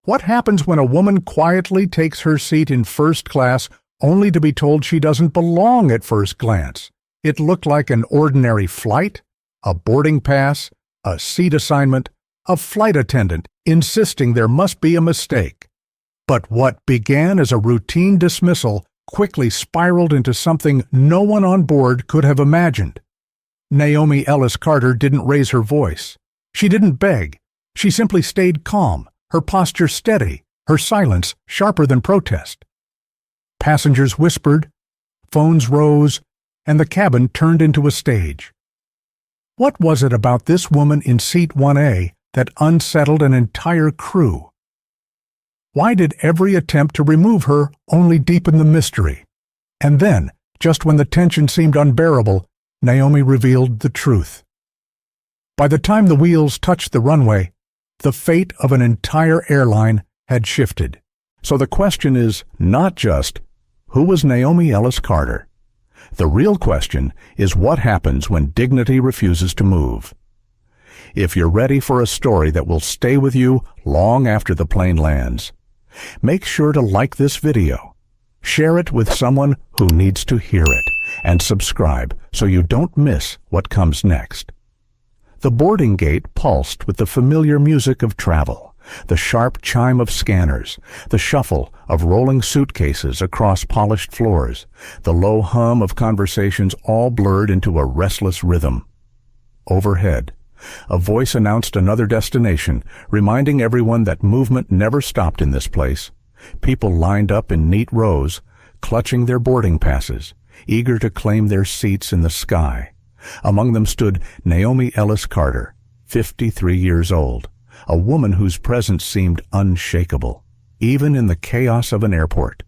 What happens when a woman quietly takes her seat in first class only to be told she doesn't belong at first glance? It looked like an ordinary flight, a boarding pass, a seat assignment, a flight attendant insisting there must be a mistake. But what began as a routine dismissal quickly spiraled into something no one on board could have imagined. Naomi Ellis Carter didn't raise her voice. She didn't beg. She simply stayed calm, her posture steady, her silence sharper than protest. Passengers whispered, phones rose, and the cabin turned into a stage. What was it about this woman in seat 1A that unsettled an entire crew? Why did every attempt to remove her only deepen the mystery? And then, just when the tension seemed unbearable, Naomi revealed the truth. By the time the wheels touched the runway, the fate of an entire airline had shifted. So the question is not just, who was Naomi Ellis Carter? The real question is what happens when dignity refuses to move. If you're ready for a story that will stay with you long after the plane lands, make sure to like this video, share it with someone who needs to hear it, and subscribe so you don't miss what comes next. The boarding gate pulsed with the familiar music of travel, the sharp chime of scanners, the shuffle of rolling suitcases across polished floors, the low hum of conversations all blurred into a restless rhythm. Overhead, a voice announced another destination, reminding everyone that movement never stopped in this place. People lined up in neat rows, clutching their boarding passes, eager to claim their seats in the sky. Among them stood Naomi Ellis Carter, 53 years old, a woman whose presence seemed unshakable, even in the chaos of an airport.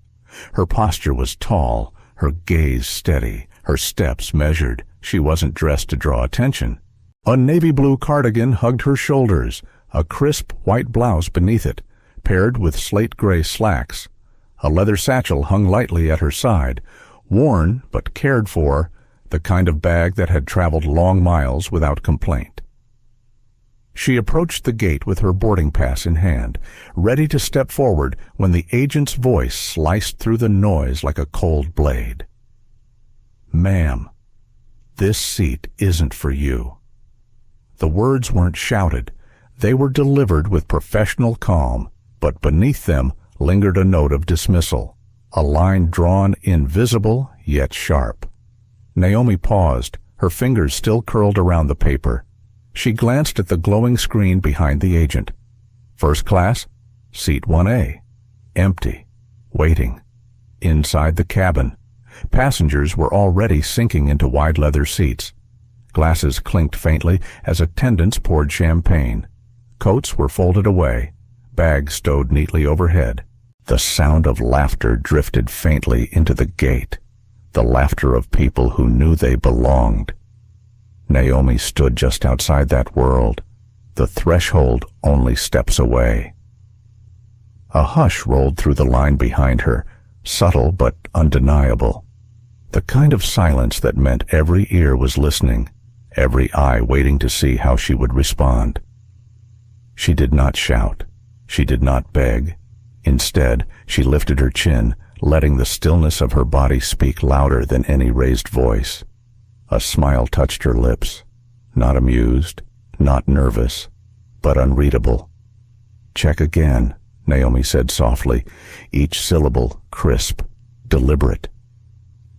Her posture was tall, her gaze steady, her steps measured. She wasn't dressed to draw attention. A navy blue cardigan hugged her shoulders, a crisp white blouse beneath it, paired with slate gray slacks. A leather satchel hung lightly at her side, worn but cared for, the kind of bag that had traveled long miles without complaint. She approached the gate with her boarding pass in hand, ready to step forward when the agent's voice sliced through the noise like a cold blade. "Ma'am, this seat isn't for you." The words weren't shouted. They were delivered with professional calm, but beneath them lingered a note of dismissal, a line drawn invisible yet sharp. Naomi paused, her fingers still curled around the paper. She glanced at the glowing screen behind the agent. First class, seat 1A. Empty. Waiting. Inside the cabin, passengers were already sinking into wide leather seats. Glasses clinked faintly as attendants poured champagne. Coats were folded away, bags stowed neatly overhead. The sound of laughter drifted faintly into the gate, the laughter of people who knew they belonged. Naomi stood just outside that world, the threshold only steps away. A hush rolled through the line behind her, subtle but undeniable. The kind of silence that meant every ear was listening, every eye waiting to see how she would respond. She did not shout. She did not beg. Instead, she lifted her chin, letting the stillness of her body speak louder than any raised voice. A smile touched her lips, not amused, not nervous, but unreadable. "Check again," Naomi said softly, each syllable crisp, deliberate.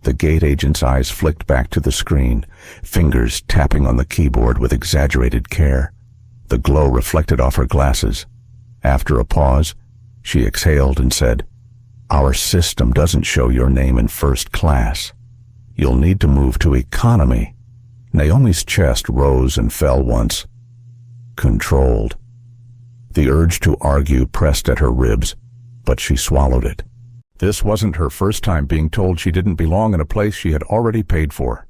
The gate agent's eyes flicked back to the screen, fingers tapping on the keyboard with exaggerated care. The glow reflected off her glasses. After a pause, she exhaled and said, "Our system doesn't show your name in first class. You'll need to move to economy." Naomi's chest rose and fell once. Controlled. The urge to argue pressed at her ribs, but she swallowed it. This wasn't her first time being told she didn't belong in a place she had already paid for.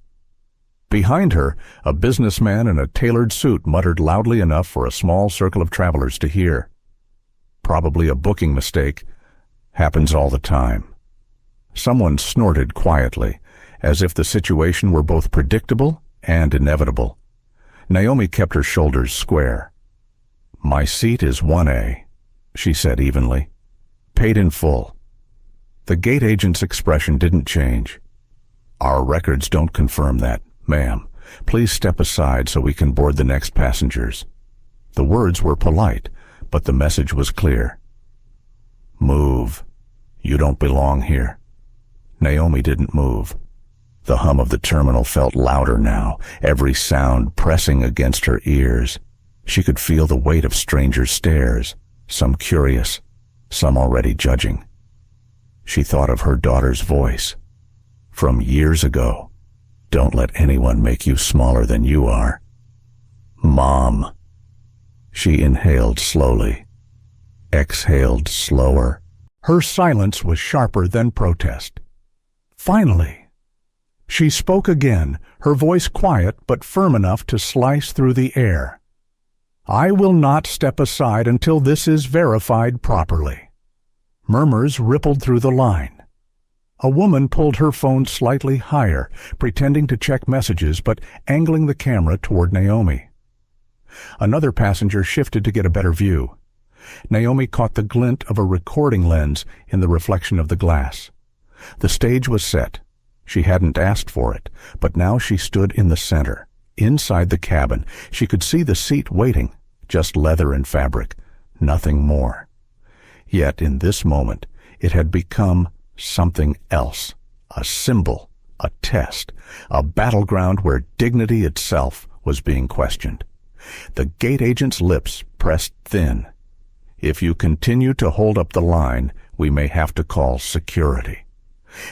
Behind her, a businessman in a tailored suit muttered loudly enough for a small circle of travelers to hear. Probably a booking mistake. Happens all the time. Someone snorted quietly, as if the situation were both predictable and inevitable. Naomi kept her shoulders square. "My seat is 1A. she said evenly. "Paid in full." The gate agent's expression didn't change. "Our records don't confirm that, ma'am. Please step aside so we can board the next passengers." The words were polite, but the message was clear. "Move. You don't belong here." Naomi didn't move. The hum of the terminal felt louder now, every sound pressing against her ears. She could feel the weight of strangers' stares, some curious, some already judging. She thought of her daughter's voice. From years ago. "Don't let anyone make you smaller than you are." "Mom." She inhaled slowly, exhaled slower. Her silence was sharper than protest. Finally, she spoke again, her voice quiet but firm enough to slice through the air. "I will not step aside until this is verified properly." Murmurs rippled through the line. A woman pulled her phone slightly higher, pretending to check messages but angling the camera toward Naomi. Another passenger shifted to get a better view. Naomi caught the glint of a recording lens in the reflection of the glass. The stage was set. She hadn't asked for it, but now she stood in the center. Inside the cabin, she could see the seat waiting, just leather and fabric, nothing more. Yet in this moment, it had become something else, a symbol, a test, a battleground where dignity itself was being questioned. The gate agent's lips pressed thin. "If you continue to hold up the line, we may have to call security."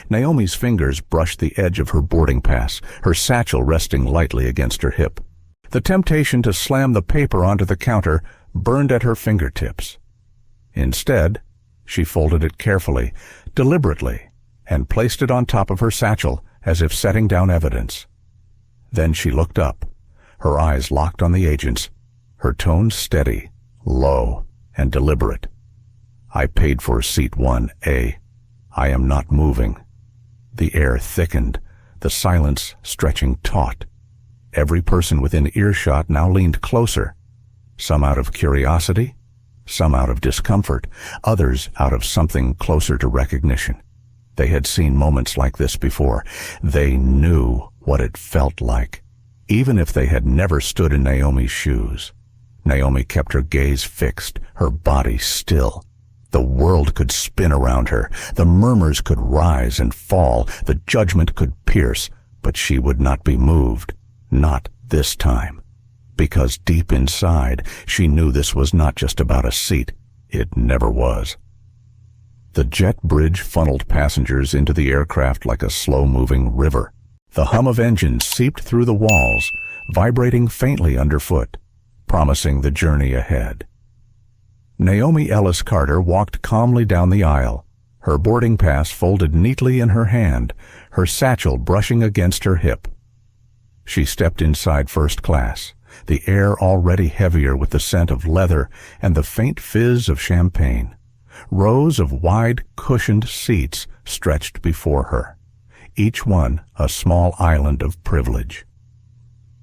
Naomi's fingers brushed the edge of her boarding pass, her satchel resting lightly against her hip. The temptation to slam the paper onto the counter burned at her fingertips. Instead, she folded it carefully, deliberately, and placed it on top of her satchel as if setting down evidence. Then she looked up, her eyes locked on the agent's, her tone steady, low, and deliberate. "I paid for seat 1A. I am not moving." The air thickened, the silence stretching taut. Every person within earshot now leaned closer, some out of curiosity, some out of discomfort, others out of something closer to recognition. They had seen moments like this before. They knew what it felt like, even if they had never stood in Naomi's shoes. Naomi kept her gaze fixed, her body still. The world could spin around her, the murmurs could rise and fall, the judgment could pierce, but she would not be moved, not this time. Because deep inside, she knew this was not just about a seat. It never was. The jet bridge funneled passengers into the aircraft like a slow-moving river. The hum of engines seeped through the walls, vibrating faintly underfoot, promising the journey ahead. Naomi Ellis Carter walked calmly down the aisle, her boarding pass folded neatly in her hand, her satchel brushing against her hip. She stepped inside first class, the air already heavier with the scent of leather and the faint fizz of champagne. Rows of wide, cushioned seats stretched before her, each one a small island of privilege.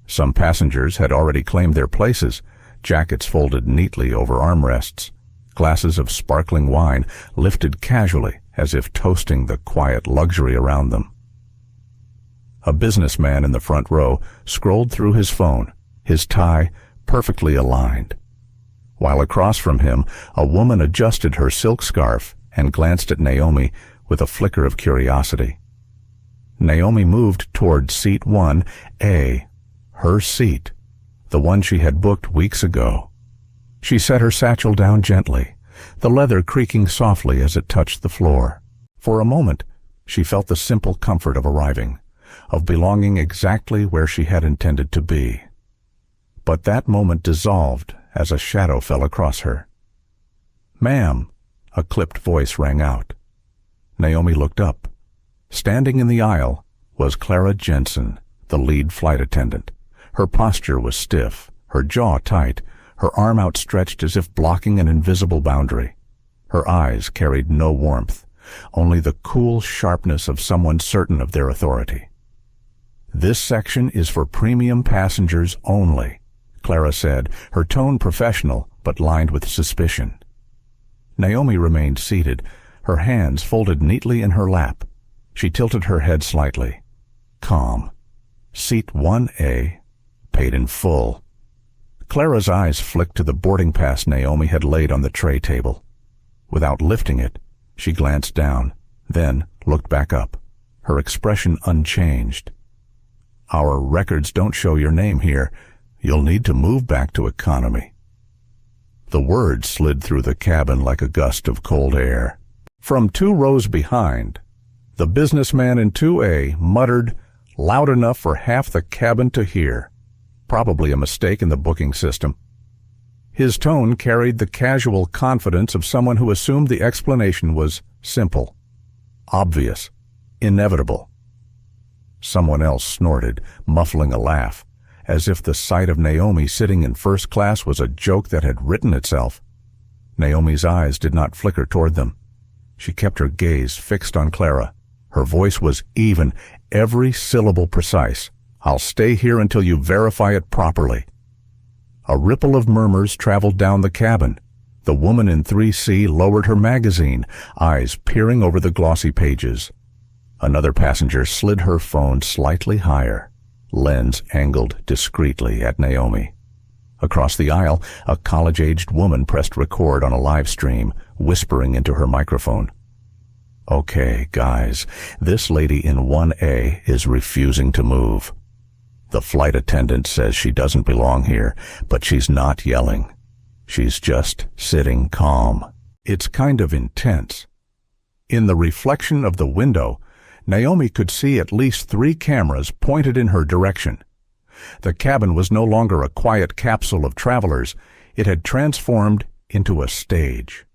Some passengers had already claimed their places, jackets folded neatly over armrests, glasses of sparkling wine lifted casually as if toasting the quiet luxury around them. A businessman in the front row scrolled through his phone, his tie perfectly aligned. While across from him, a woman adjusted her silk scarf and glanced at Naomi with a flicker of curiosity. Naomi moved toward seat 1A, her seat, the one she had booked weeks ago. She set her satchel down gently, the leather creaking softly as it touched the floor. For a moment, she felt the simple comfort of arriving, of belonging exactly where she had intended to be. But that moment dissolved as a shadow fell across her. "Ma'am," a clipped voice rang out. Naomi looked up. Standing in the aisle was Clara Jensen, the lead flight attendant. Her posture was stiff, her jaw tight, her arm outstretched as if blocking an invisible boundary. Her eyes carried no warmth, only the cool sharpness of someone certain of their authority. "This section is for premium passengers only," Clara said, her tone professional but lined with suspicion. Naomi remained seated, her hands folded neatly in her lap. She tilted her head slightly. Calm. Seat 1A, paid in full. Clara's eyes flicked to the boarding pass Naomi had laid on the tray table. Without lifting it, she glanced down, then looked back up, her expression unchanged. Our records don't show your name here. You'll need to move back to economy. The words slid through the cabin like a gust of cold air. From 2 rows behind, the businessman in 2A muttered, loud enough for half the cabin to hear. Probably a mistake in the booking system. His tone carried the casual confidence of someone who assumed the explanation was simple, obvious, inevitable. Someone else snorted, muffling a laugh, as if the sight of Naomi sitting in first class was a joke that had written itself. Naomi's eyes did not flicker toward them. She kept her gaze fixed on Clara. Her voice was even, every syllable precise. I'll stay here until you verify it properly. A ripple of murmurs traveled down the cabin. The woman in 3C lowered her magazine, eyes peering over the glossy pages. Another passenger slid her phone slightly higher, lens angled discreetly at Naomi. Across the aisle, a college-aged woman pressed record on a live stream, whispering into her microphone. Okay, guys, this lady in 1A is refusing to move. The flight attendant says she doesn't belong here, but she's not yelling. She's just sitting calm. It's kind of intense. In the reflection of the window, Naomi could see at least 3 cameras pointed in her direction. The cabin was no longer a quiet capsule of travelers. It had transformed into a stage.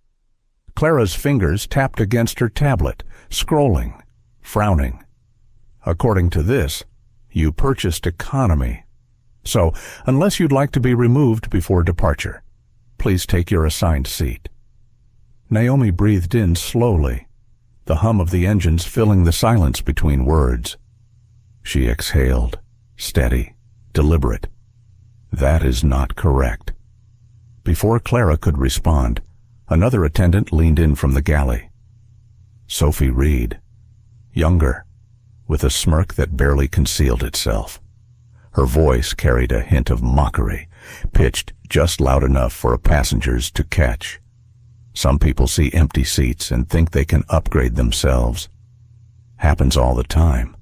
Clara's fingers tapped against her tablet, scrolling, frowning. According to this, you purchased economy. So, unless you'd like to be removed before departure, please take your assigned seat. Naomi breathed in slowly, the hum of the engines filling the silence between words. She exhaled, steady, deliberate. That is not correct. Before Clara could respond, another attendant leaned in from the galley. Sophie Reed, younger, with a smirk that barely concealed itself. Her voice carried a hint of mockery, pitched just loud enough for passengers to catch. Some people see empty seats and think they can upgrade themselves. Happens all the time.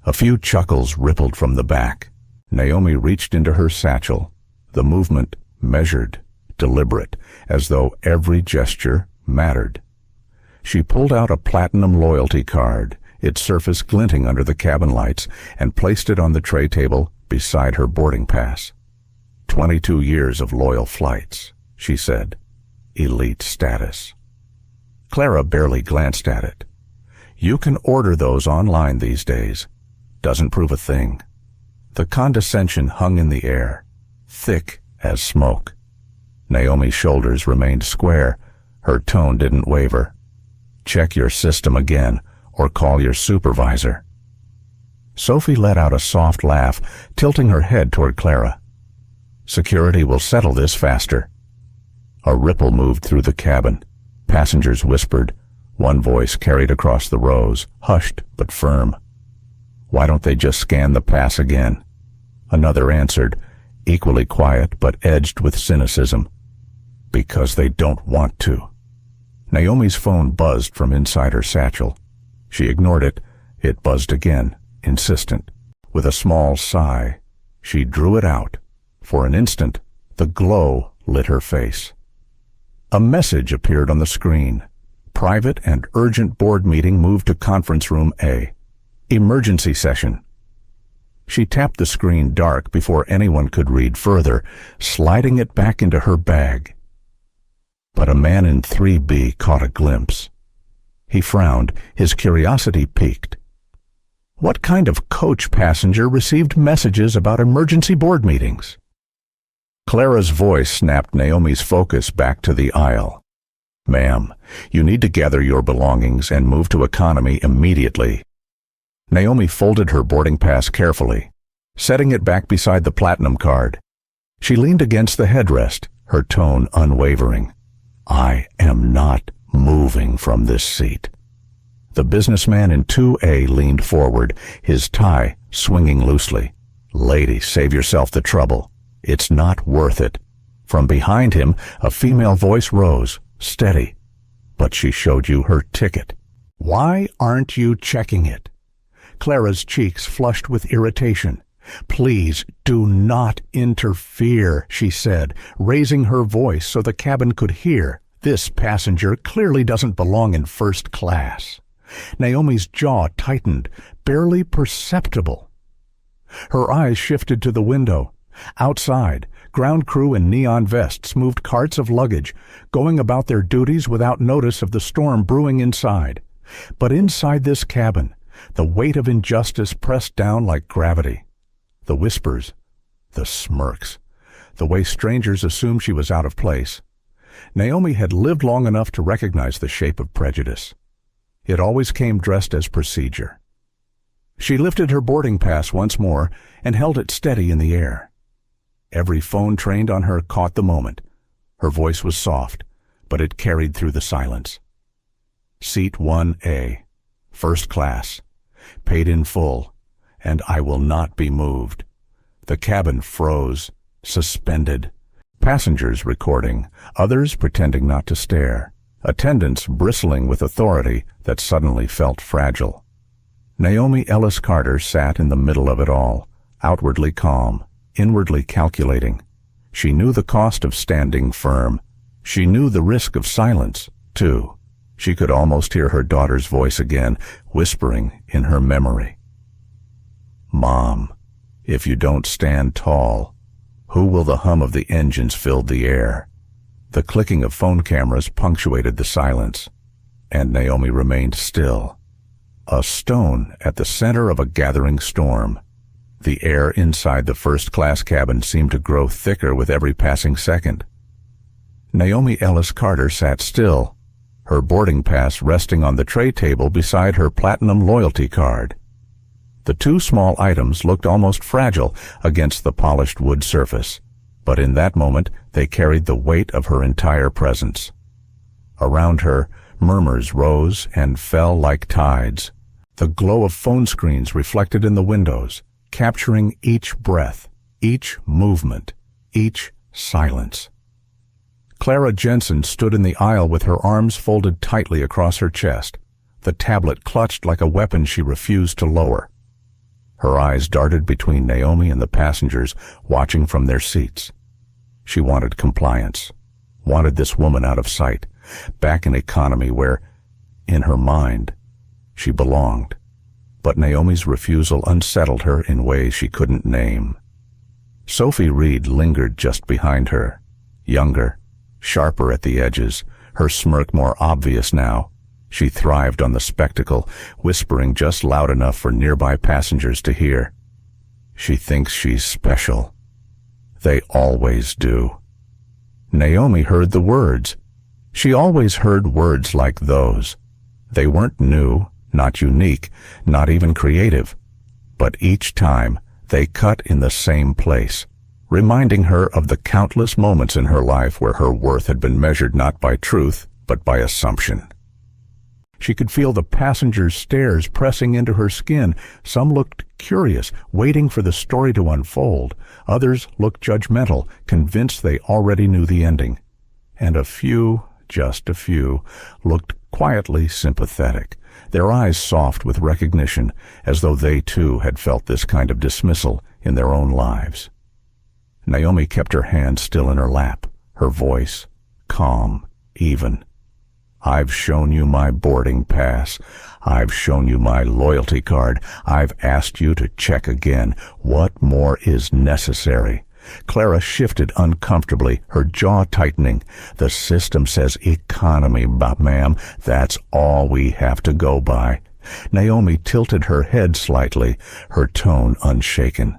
A few chuckles rippled from the back. Naomi reached into her satchel, the movement measured, deliberate, as though every gesture mattered. She pulled out a platinum loyalty card, its surface glinting under the cabin lights, and placed it on the tray table beside her boarding pass. 22 years of loyal flights, she said. Elite status. Clara barely glanced at it. You can order those online these days. Doesn't prove a thing. The condescension hung in the air, thick as smoke. Naomi's shoulders remained square. Her tone didn't waver. Check your system again, or call your supervisor. Sophie let out a soft laugh, tilting her head toward Clara. Security will settle this faster. A ripple moved through the cabin. Passengers whispered. One voice carried across the rows, hushed but firm. Why don't they just scan the pass again? Another answered, equally quiet but edged with cynicism. Because they don't want to. Naomi's phone buzzed from inside her satchel. She ignored it. It buzzed again, insistent. With a small sigh, she drew it out. For an instant, the glow lit her face. A message appeared on the screen. Private and urgent board meeting moved to conference room A. Emergency session. She tapped the screen dark before anyone could read further, sliding it back into her bag. But a man in 3B caught a glimpse. He frowned, his curiosity piqued. What kind of coach passenger received messages about emergency board meetings? Clara's voice snapped Naomi's focus back to the aisle. Ma'am, you need to gather your belongings and move to economy immediately. Naomi folded her boarding pass carefully, setting it back beside the platinum card. She leaned against the headrest, her tone unwavering. I am not moving from this seat. The businessman in 2A leaned forward, his tie swinging loosely. Lady, save yourself the trouble. It's not worth it. From behind him, a female voice rose, steady. But she showed you her ticket. Why aren't you checking it? Clara's cheeks flushed with irritation. Please do not interfere, she said, raising her voice so the cabin could hear. This passenger clearly doesn't belong in first class. Naomi's jaw tightened, barely perceptible. Her eyes shifted to the window. Outside, ground crew in neon vests moved carts of luggage, going about their duties without notice of the storm brewing inside. But inside this cabin, the weight of injustice pressed down like gravity. The whispers, the smirks, the way strangers assumed she was out of place. Naomi had lived long enough to recognize the shape of prejudice. It always came dressed as procedure. She lifted her boarding pass once more and held it steady in the air. Every phone trained on her caught the moment. Her voice was soft, but it carried through the silence. Seat 1A, first class, paid in full, and I will not be moved. The cabin froze, suspended. Passengers recording, others pretending not to stare. Attendants bristling with authority that suddenly felt fragile. Naomi Ellis Carter sat in the middle of it all, outwardly calm, inwardly calculating. She knew the cost of standing firm. She knew the risk of silence, too. She could almost hear her daughter's voice again, whispering in her memory. Mom, if you don't stand tall, who will the hum of the engines fill the air? The clicking of phone cameras punctuated the silence, and Naomi remained still. A stone at the center of a gathering storm. The air inside the first-class cabin seemed to grow thicker with every passing second. Naomi Ellis Carter sat still, her boarding pass resting on the tray table beside her platinum loyalty card. The two small items looked almost fragile against the polished wood surface, but in that moment they carried the weight of her entire presence. Around her, murmurs rose and fell like tides. The glow of phone screens reflected in the windows, capturing each breath, each movement, each silence. Clara Jensen stood in the aisle with her arms folded tightly across her chest, the tablet clutched like a weapon she refused to lower. Her eyes darted between Naomi and the passengers watching from their seats. She wanted compliance, wanted this woman out of sight, back in economy where, in her mind, she belonged. But Naomi's refusal unsettled her in ways she couldn't name. Sophie Reed lingered just behind her, younger, sharper at the edges, her smirk more obvious now. She thrived on the spectacle, whispering just loud enough for nearby passengers to hear. She thinks she's special. They always do. Naomi heard the words. She always heard words like those. They weren't new, not unique, not even creative. But each time, they cut in the same place, reminding her of the countless moments in her life where her worth had been measured not by truth, but by assumption. She could feel the passengers' stares pressing into her skin. Some looked curious, waiting for the story to unfold. Others looked judgmental, convinced they already knew the ending. And a few, just a few, looked quietly sympathetic, their eyes soft with recognition, as though they too had felt this kind of dismissal in their own lives. Naomi kept her hand still in her lap, her voice calm, even. I've shown you my boarding pass. I've shown you my loyalty card. I've asked you to check again. What more is necessary? Clara shifted uncomfortably, her jaw tightening. The system says economy, ma'am. That's all we have to go by. Naomi tilted her head slightly, her tone unshaken.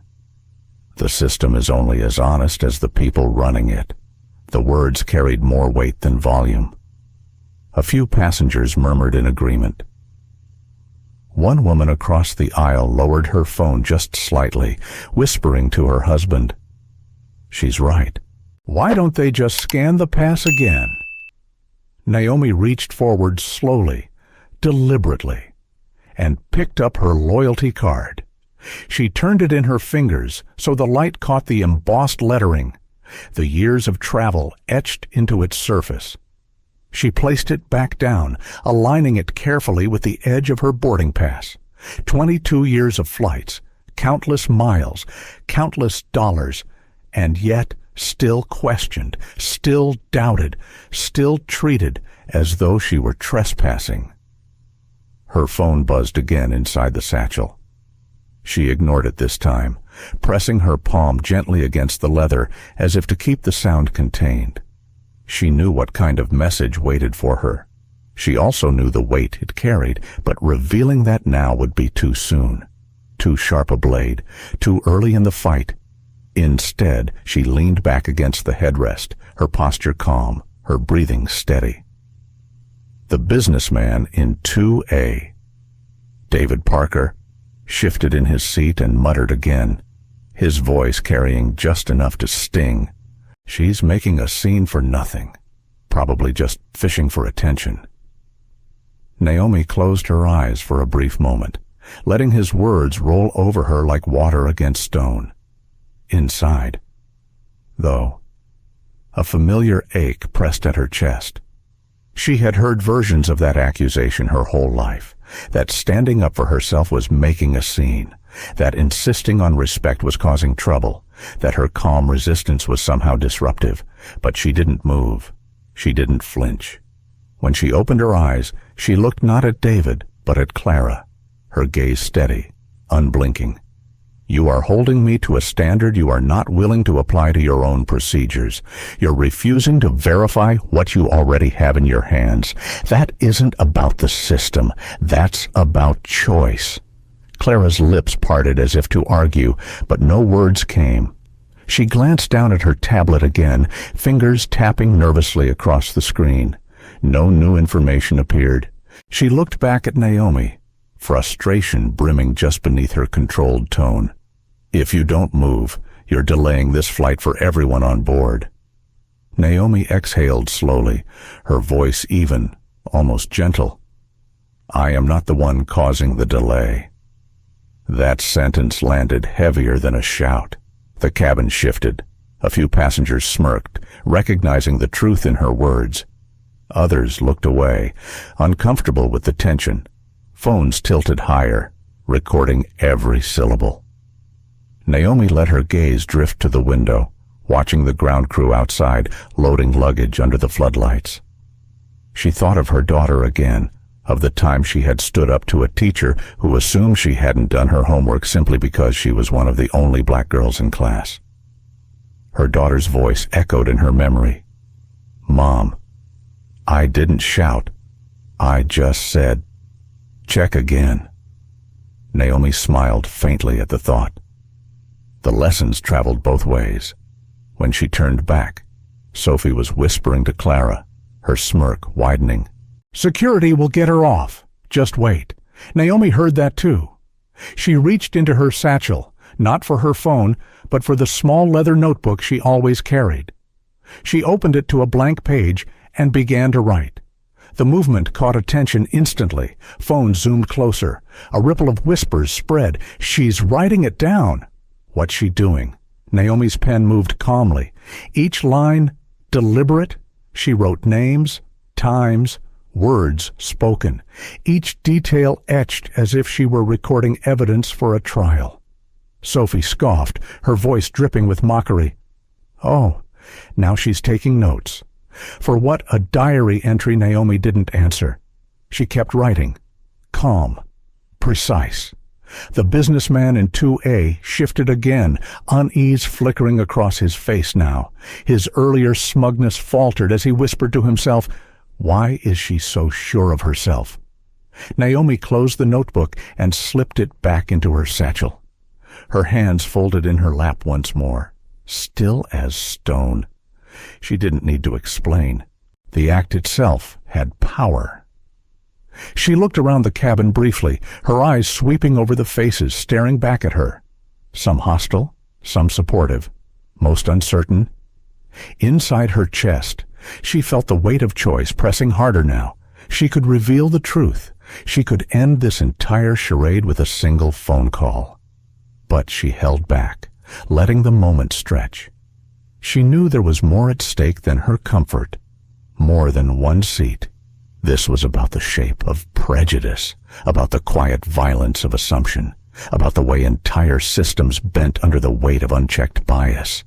The system is only as honest as the people running it. The words carried more weight than volume. A few passengers murmured in agreement. One woman across the aisle lowered her phone just slightly, whispering to her husband, "She's right. Why don't they just scan the pass again?" Naomi reached forward slowly, deliberately, and picked up her loyalty card. She turned it in her fingers so the light caught the embossed lettering, the years of travel etched into its surface. She placed it back down, aligning it carefully with the edge of her boarding pass. 22 years of flights, countless miles, countless dollars, and yet still questioned, still doubted, still treated as though she were trespassing. Her phone buzzed again inside the satchel. She ignored it this time, pressing her palm gently against the leather as if to keep the sound contained. She knew what kind of message waited for her. She also knew the weight it carried, but revealing that now would be too soon, too sharp a blade, too early in the fight. Instead, she leaned back against the headrest, her posture calm, her breathing steady. The businessman in 2A, David Parker, shifted in his seat and muttered again, his voice carrying just enough to sting. She's making a scene for nothing, probably just fishing for attention. Naomi closed her eyes for a brief moment, letting his words roll over her like water against stone. Inside, though, a familiar ache pressed at her chest. She had heard versions of that accusation her whole life, that standing up for herself was making a scene, that insisting on respect was causing trouble, that her calm resistance was somehow disruptive, but she didn't move. She didn't flinch. When she opened her eyes, she looked not at David, but at Clara, her gaze steady, unblinking. You are holding me to a standard you are not willing to apply to your own procedures. You're refusing to verify what you already have in your hands. That isn't about the system. That's about choice. Clara's lips parted as if to argue, but no words came. She glanced down at her tablet again, fingers tapping nervously across the screen. No new information appeared. She looked back at Naomi, frustration brimming just beneath her controlled tone. If you don't move, you're delaying this flight for everyone on board. Naomi exhaled slowly, her voice even, almost gentle. I am not the one causing the delay. That sentence landed heavier than a shout. The cabin shifted. A few passengers smirked, recognizing the truth in her words. Others looked away, uncomfortable with the tension. Phones tilted higher, recording every syllable. Naomi let her gaze drift to the window, watching the ground crew outside loading luggage under the floodlights. She thought of her daughter again, of the time she had stood up to a teacher who assumed she hadn't done her homework simply because she was one of the only black girls in class. Her daughter's voice echoed in her memory. Mom, I didn't shout. I just said, check again. Naomi smiled faintly at the thought. The lessons traveled both ways. When she turned back, Sophie was whispering to Clara, her smirk widening. Security will get her off. Just wait. Naomi heard that too. She reached into her satchel, not for her phone, but for the small leather notebook she always carried. She opened it to a blank page and began to write. The movement caught attention instantly. Phone zoomed closer. A ripple of whispers spread. She's writing it down. What's she doing? Naomi's pen moved calmly. Each line deliberate. She wrote names, times, words spoken, each detail etched as if she were recording evidence for a trial. Sophie scoffed, her voice dripping with mockery. Oh, now she's taking notes. For what a diary entry Naomi didn't answer. She kept writing, calm, precise. The businessman in 2A shifted again, unease flickering across his face now. His earlier smugness faltered as he whispered to himself, why is she so sure of herself? Naomi closed the notebook and slipped it back into her satchel. Her hands folded in her lap once more, still as stone. She didn't need to explain. The act itself had power. She looked around the cabin briefly, her eyes sweeping over the faces staring back at her. Some hostile, some supportive, most uncertain. Inside her chest, She felt the weight of choice pressing harder now. She could reveal the truth. She could end this entire charade with a single phone call. But she held back, letting the moment stretch. She knew there was more at stake than her comfort, more than one seat. This was about the shape of prejudice, about the quiet violence of assumption, about the way entire systems bent under the weight of unchecked bias.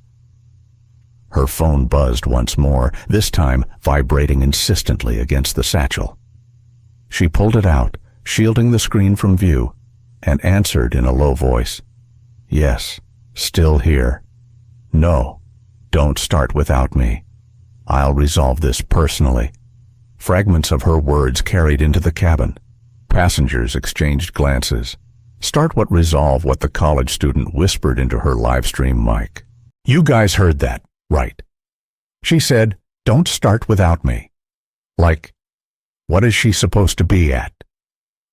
Her phone buzzed once more, this time vibrating insistently against the satchel. She pulled it out, shielding the screen from view, and answered in a low voice. Yes, still here. No, don't start without me. I'll resolve this personally. Fragments of her words carried into the cabin. Passengers exchanged glances. Start what resolve what the college student whispered into her livestream mic. You guys heard that, right? She said, don't start without me. Like, what is she supposed to be at?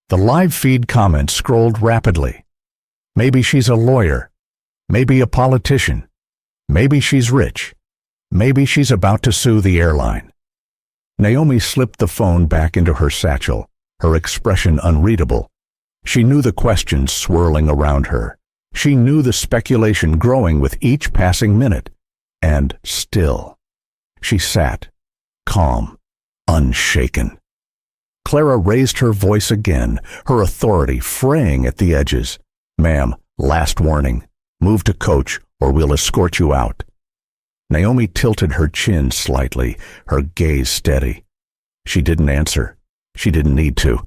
The live feed comments scrolled rapidly. Maybe she's a lawyer. Maybe a politician. Maybe she's rich. Maybe she's about to sue the airline. Naomi slipped the phone back into her satchel, her expression unreadable. She knew the questions swirling around her. She knew the speculation growing with each passing minute. And still, she sat, calm, unshaken. Clara raised her voice again, her authority fraying at the edges. Ma'am, last warning. Move to coach or we'll escort you out. Naomi tilted her chin slightly, her gaze steady. She didn't answer. She didn't need to.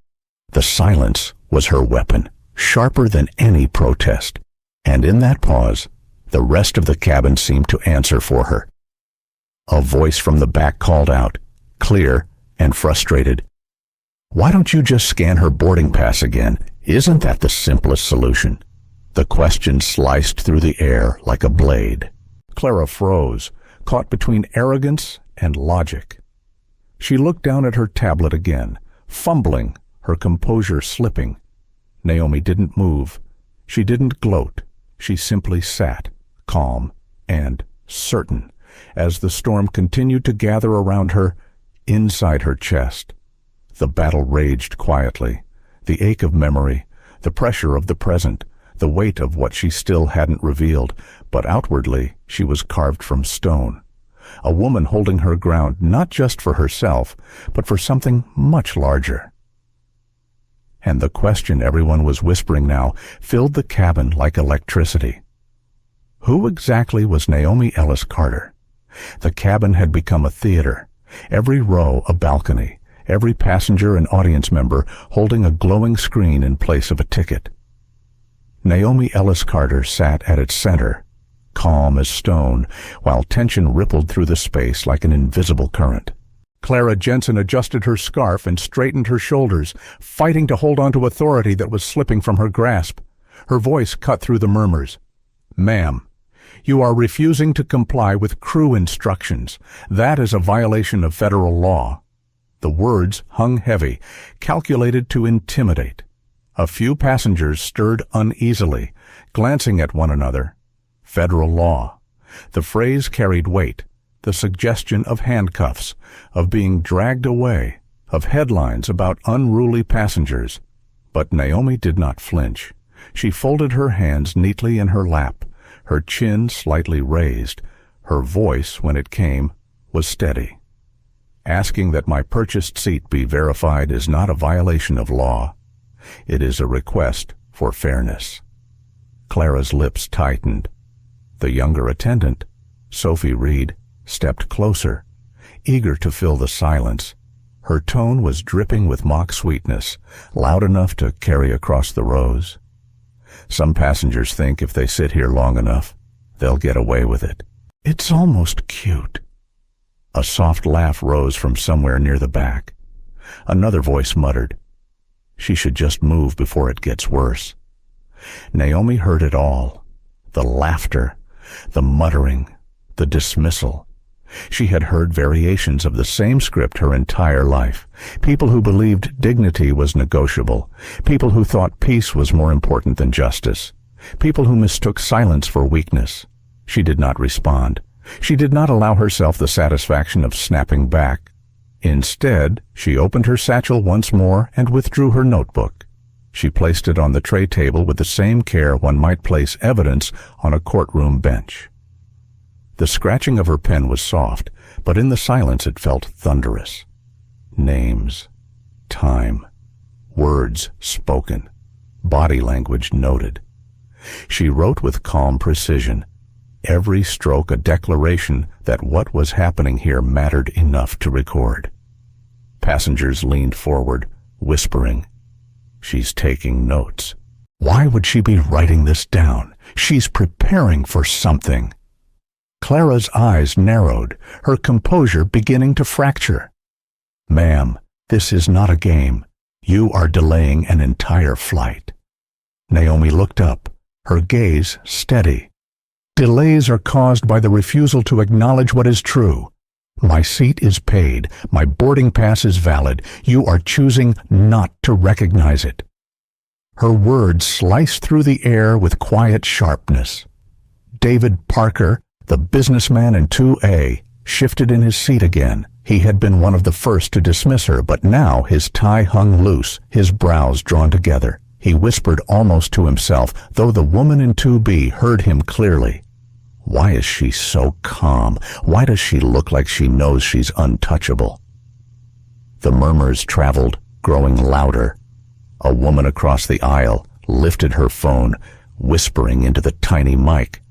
The silence was her weapon, sharper than any protest. And in that pause, the rest of the cabin seemed to answer for her. A voice from the back called out, clear and frustrated. Why don't you just scan her boarding pass again? Isn't that the simplest solution? The question sliced through the air like a blade. Clara froze, caught between arrogance and logic. She looked down at her tablet again, fumbling, her composure slipping. Naomi didn't move. She didn't gloat. She simply sat, calm and certain, as the storm continued to gather around her, inside her chest. The battle raged quietly, the ache of memory, the pressure of the present, the weight of what she still hadn't revealed, but outwardly she was carved from stone. A woman holding her ground not just for herself, but for something much larger. And the question everyone was whispering now filled the cabin like electricity. Who exactly was Naomi Ellis Carter? The cabin had become a theater, every row a balcony, every passenger and audience member holding a glowing screen in place of a ticket. Naomi Ellis Carter sat at its center, calm as stone, while tension rippled through the space like an invisible current. Clara Jensen adjusted her scarf and straightened her shoulders, fighting to hold on to authority that was slipping from her grasp. Her voice cut through the murmurs. Ma'am, you are refusing to comply with crew instructions. That is a violation of federal law. The words hung heavy, calculated to intimidate. A few passengers stirred uneasily, glancing at one another. Federal law. The phrase carried weight, the suggestion of handcuffs, of being dragged away, of headlines about unruly passengers. But Naomi did not flinch. She folded her hands neatly in her lap, her chin slightly raised. Her voice, when it came, was steady. Asking that my purchased seat be verified is not a violation of law. It is a request for fairness. Clara's lips tightened. The younger attendant, Sophie Reed, stepped closer, eager to fill the silence. Her tone was dripping with mock sweetness, loud enough to carry across the rows. Some passengers think if they sit here long enough, they'll get away with it. It's almost cute. A soft laugh rose from somewhere near the back. Another voice muttered, she should just move before it gets worse. Naomi heard it all. The laughter, the muttering, the dismissal. She had heard variations of the same script her entire life. People who believed dignity was negotiable. People who thought peace was more important than justice. People who mistook silence for weakness. She did not respond. She did not allow herself the satisfaction of snapping back. Instead, she opened her satchel once more and withdrew her notebook. She placed it on the tray table with the same care one might place evidence on a courtroom bench. The scratching of her pen was soft, but in the silence it felt thunderous. Names, time, words spoken, body language noted. She wrote with calm precision, every stroke a declaration that what was happening here mattered enough to record. Passengers leaned forward, whispering, "She's taking notes. Why would she be writing this down? She's preparing for something." Clara's eyes narrowed, her composure beginning to fracture. "Ma'am, this is not a game. You are delaying an entire flight." Naomi looked up, her gaze steady. "Delays are caused by the refusal to acknowledge what is true. My seat is paid. My boarding pass is valid. You are choosing not to recognize it." Her words sliced through the air with quiet sharpness. David Parker, the businessman in 2A, shifted in his seat again. He had been one of the first to dismiss her, but now his tie hung loose, his brows drawn together. He whispered almost to himself, though the woman in 2B heard him clearly. Why is she so calm? Why does she look like she knows she's untouchable? The murmurs traveled, growing louder. A woman across the aisle lifted her phone, whispering into the tiny mic.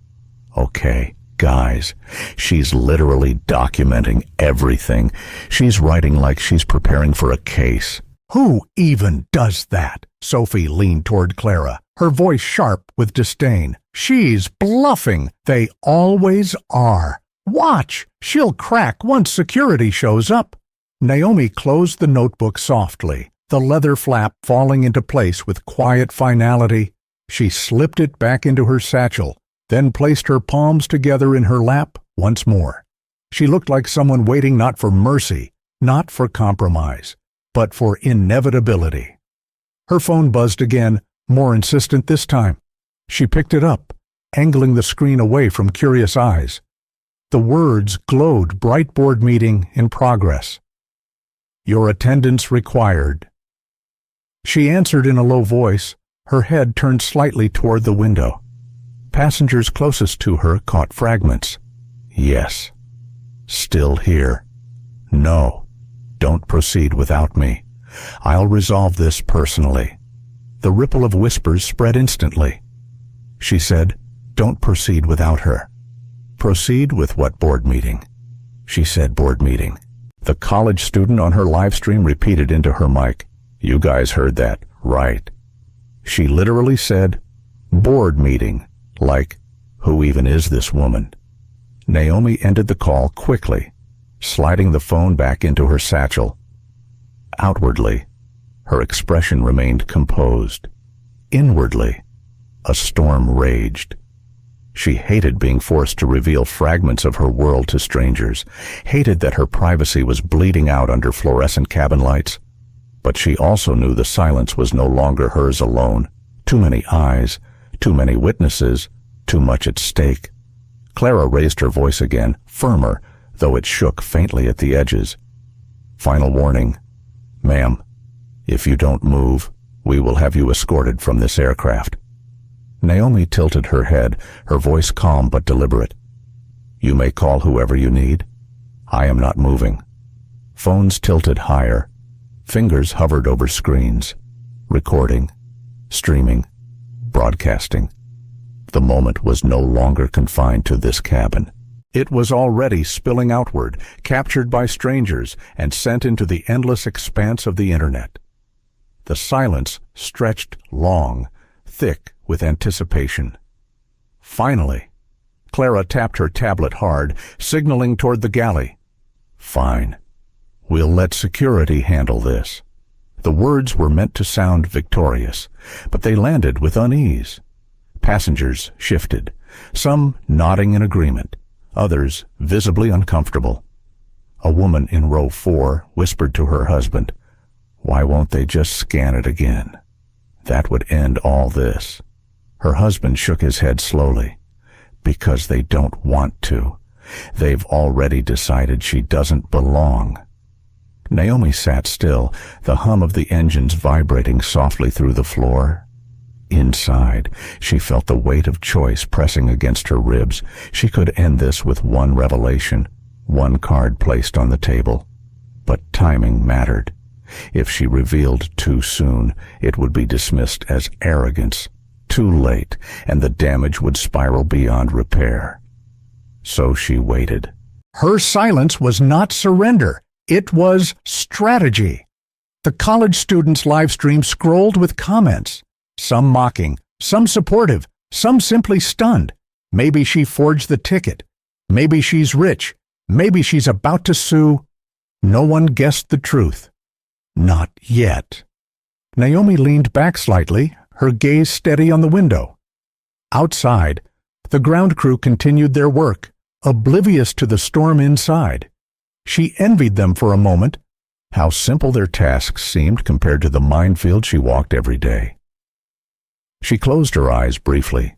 "Okay, guys, she's literally documenting everything. She's writing like she's preparing for a case." "Who even does that?" Sophie leaned toward Clara, her voice sharp with disdain. "She's bluffing. They always are. Watch, she'll crack once security shows up." Naomi closed the notebook softly, the leather flap falling into place with quiet finality. She slipped it back into her satchel, then placed her palms together in her lap once more. She looked like someone waiting not for mercy, not for compromise, but for inevitability. Her phone buzzed again, more insistent this time. She picked it up, angling the screen away from curious eyes. The words glowed, bright board meeting in progress. "Your attendance required." She answered in a low voice, her head turned slightly toward the window. Passengers closest to her caught fragments. "Yes." "Still here." "No. Don't proceed without me. I'll resolve this personally." The ripple of whispers spread instantly. She said, "Don't proceed without her." "Proceed with what board meeting?" She said, "Board meeting." The college student on her live stream repeated into her mic, "You guys heard that, right?" She literally said, "Board meeting," like, who even is this woman? Naomi ended the call quickly, sliding the phone back into her satchel. Outwardly, her expression remained composed. Inwardly, a storm raged. She hated being forced to reveal fragments of her world to strangers, hated that her privacy was bleeding out under fluorescent cabin lights. But she also knew the silence was no longer hers alone. Too many eyes, too many witnesses, too much at stake. Clara raised her voice again, firmer, though it shook faintly at the edges. "Final warning. Ma'am, if you don't move, we will have you escorted from this aircraft." Naomi tilted her head, her voice calm but deliberate. "You may call whoever you need. I am not moving." Phones tilted higher. Fingers hovered over screens. Recording, streaming, broadcasting. The moment was no longer confined to this cabin. It was already spilling outward, captured by strangers, and sent into the endless expanse of the internet. The silence stretched long, thick with anticipation. Finally, Clara tapped her tablet hard, signaling toward the galley. "Fine. We'll let security handle this." The words were meant to sound victorious, but they landed with unease. Passengers shifted, some nodding in agreement, others visibly uncomfortable. A woman in row 4 whispered to her husband, "Why won't they just scan it again? That would end all this." Her husband shook his head slowly. "Because they don't want to. They've already decided she doesn't belong. Naomi sat still, the hum of the engines vibrating softly through the floor. Inside, she felt the weight of choice pressing against her ribs. She could end this with one revelation, one card placed on the table. But timing mattered. If she revealed too soon, it would be dismissed as arrogance. Too late, and the damage would spiral beyond repair. So she waited. Her silence was not surrender. It was strategy. The college student's live stream scrolled with comments, some mocking, some supportive, some simply stunned. Maybe she forged the ticket. Maybe she's rich. Maybe she's about to sue. No one guessed the truth. Not yet. Naomi leaned back slightly, her gaze steady on the window. Outside, the ground crew continued their work, oblivious to the storm inside. She envied them for a moment, how simple their tasks seemed compared to the minefield she walked every day. She closed her eyes briefly,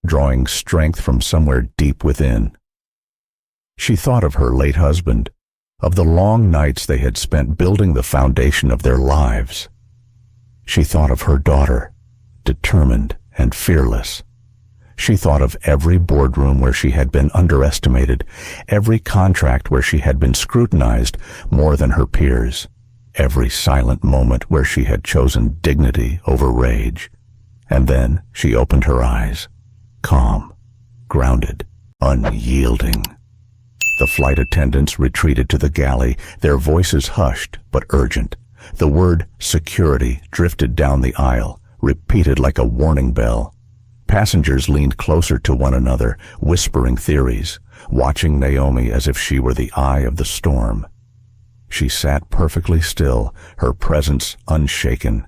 drawing strength from somewhere deep within. She thought of her late husband, of the long nights they had spent building the foundation of their lives. She thought of her daughter, determined and fearless. She thought of every boardroom where she had been underestimated, every contract where she had been scrutinized more than her peers, every silent moment where she had chosen dignity over rage. And then she opened her eyes, calm, grounded, unyielding. The flight attendants retreated to the galley, their voices hushed but urgent. The word security drifted down the aisle, repeated like a warning bell. Passengers leaned closer to one another, whispering theories, watching Naomi as if she were the eye of the storm. She sat perfectly still, her presence unshaken.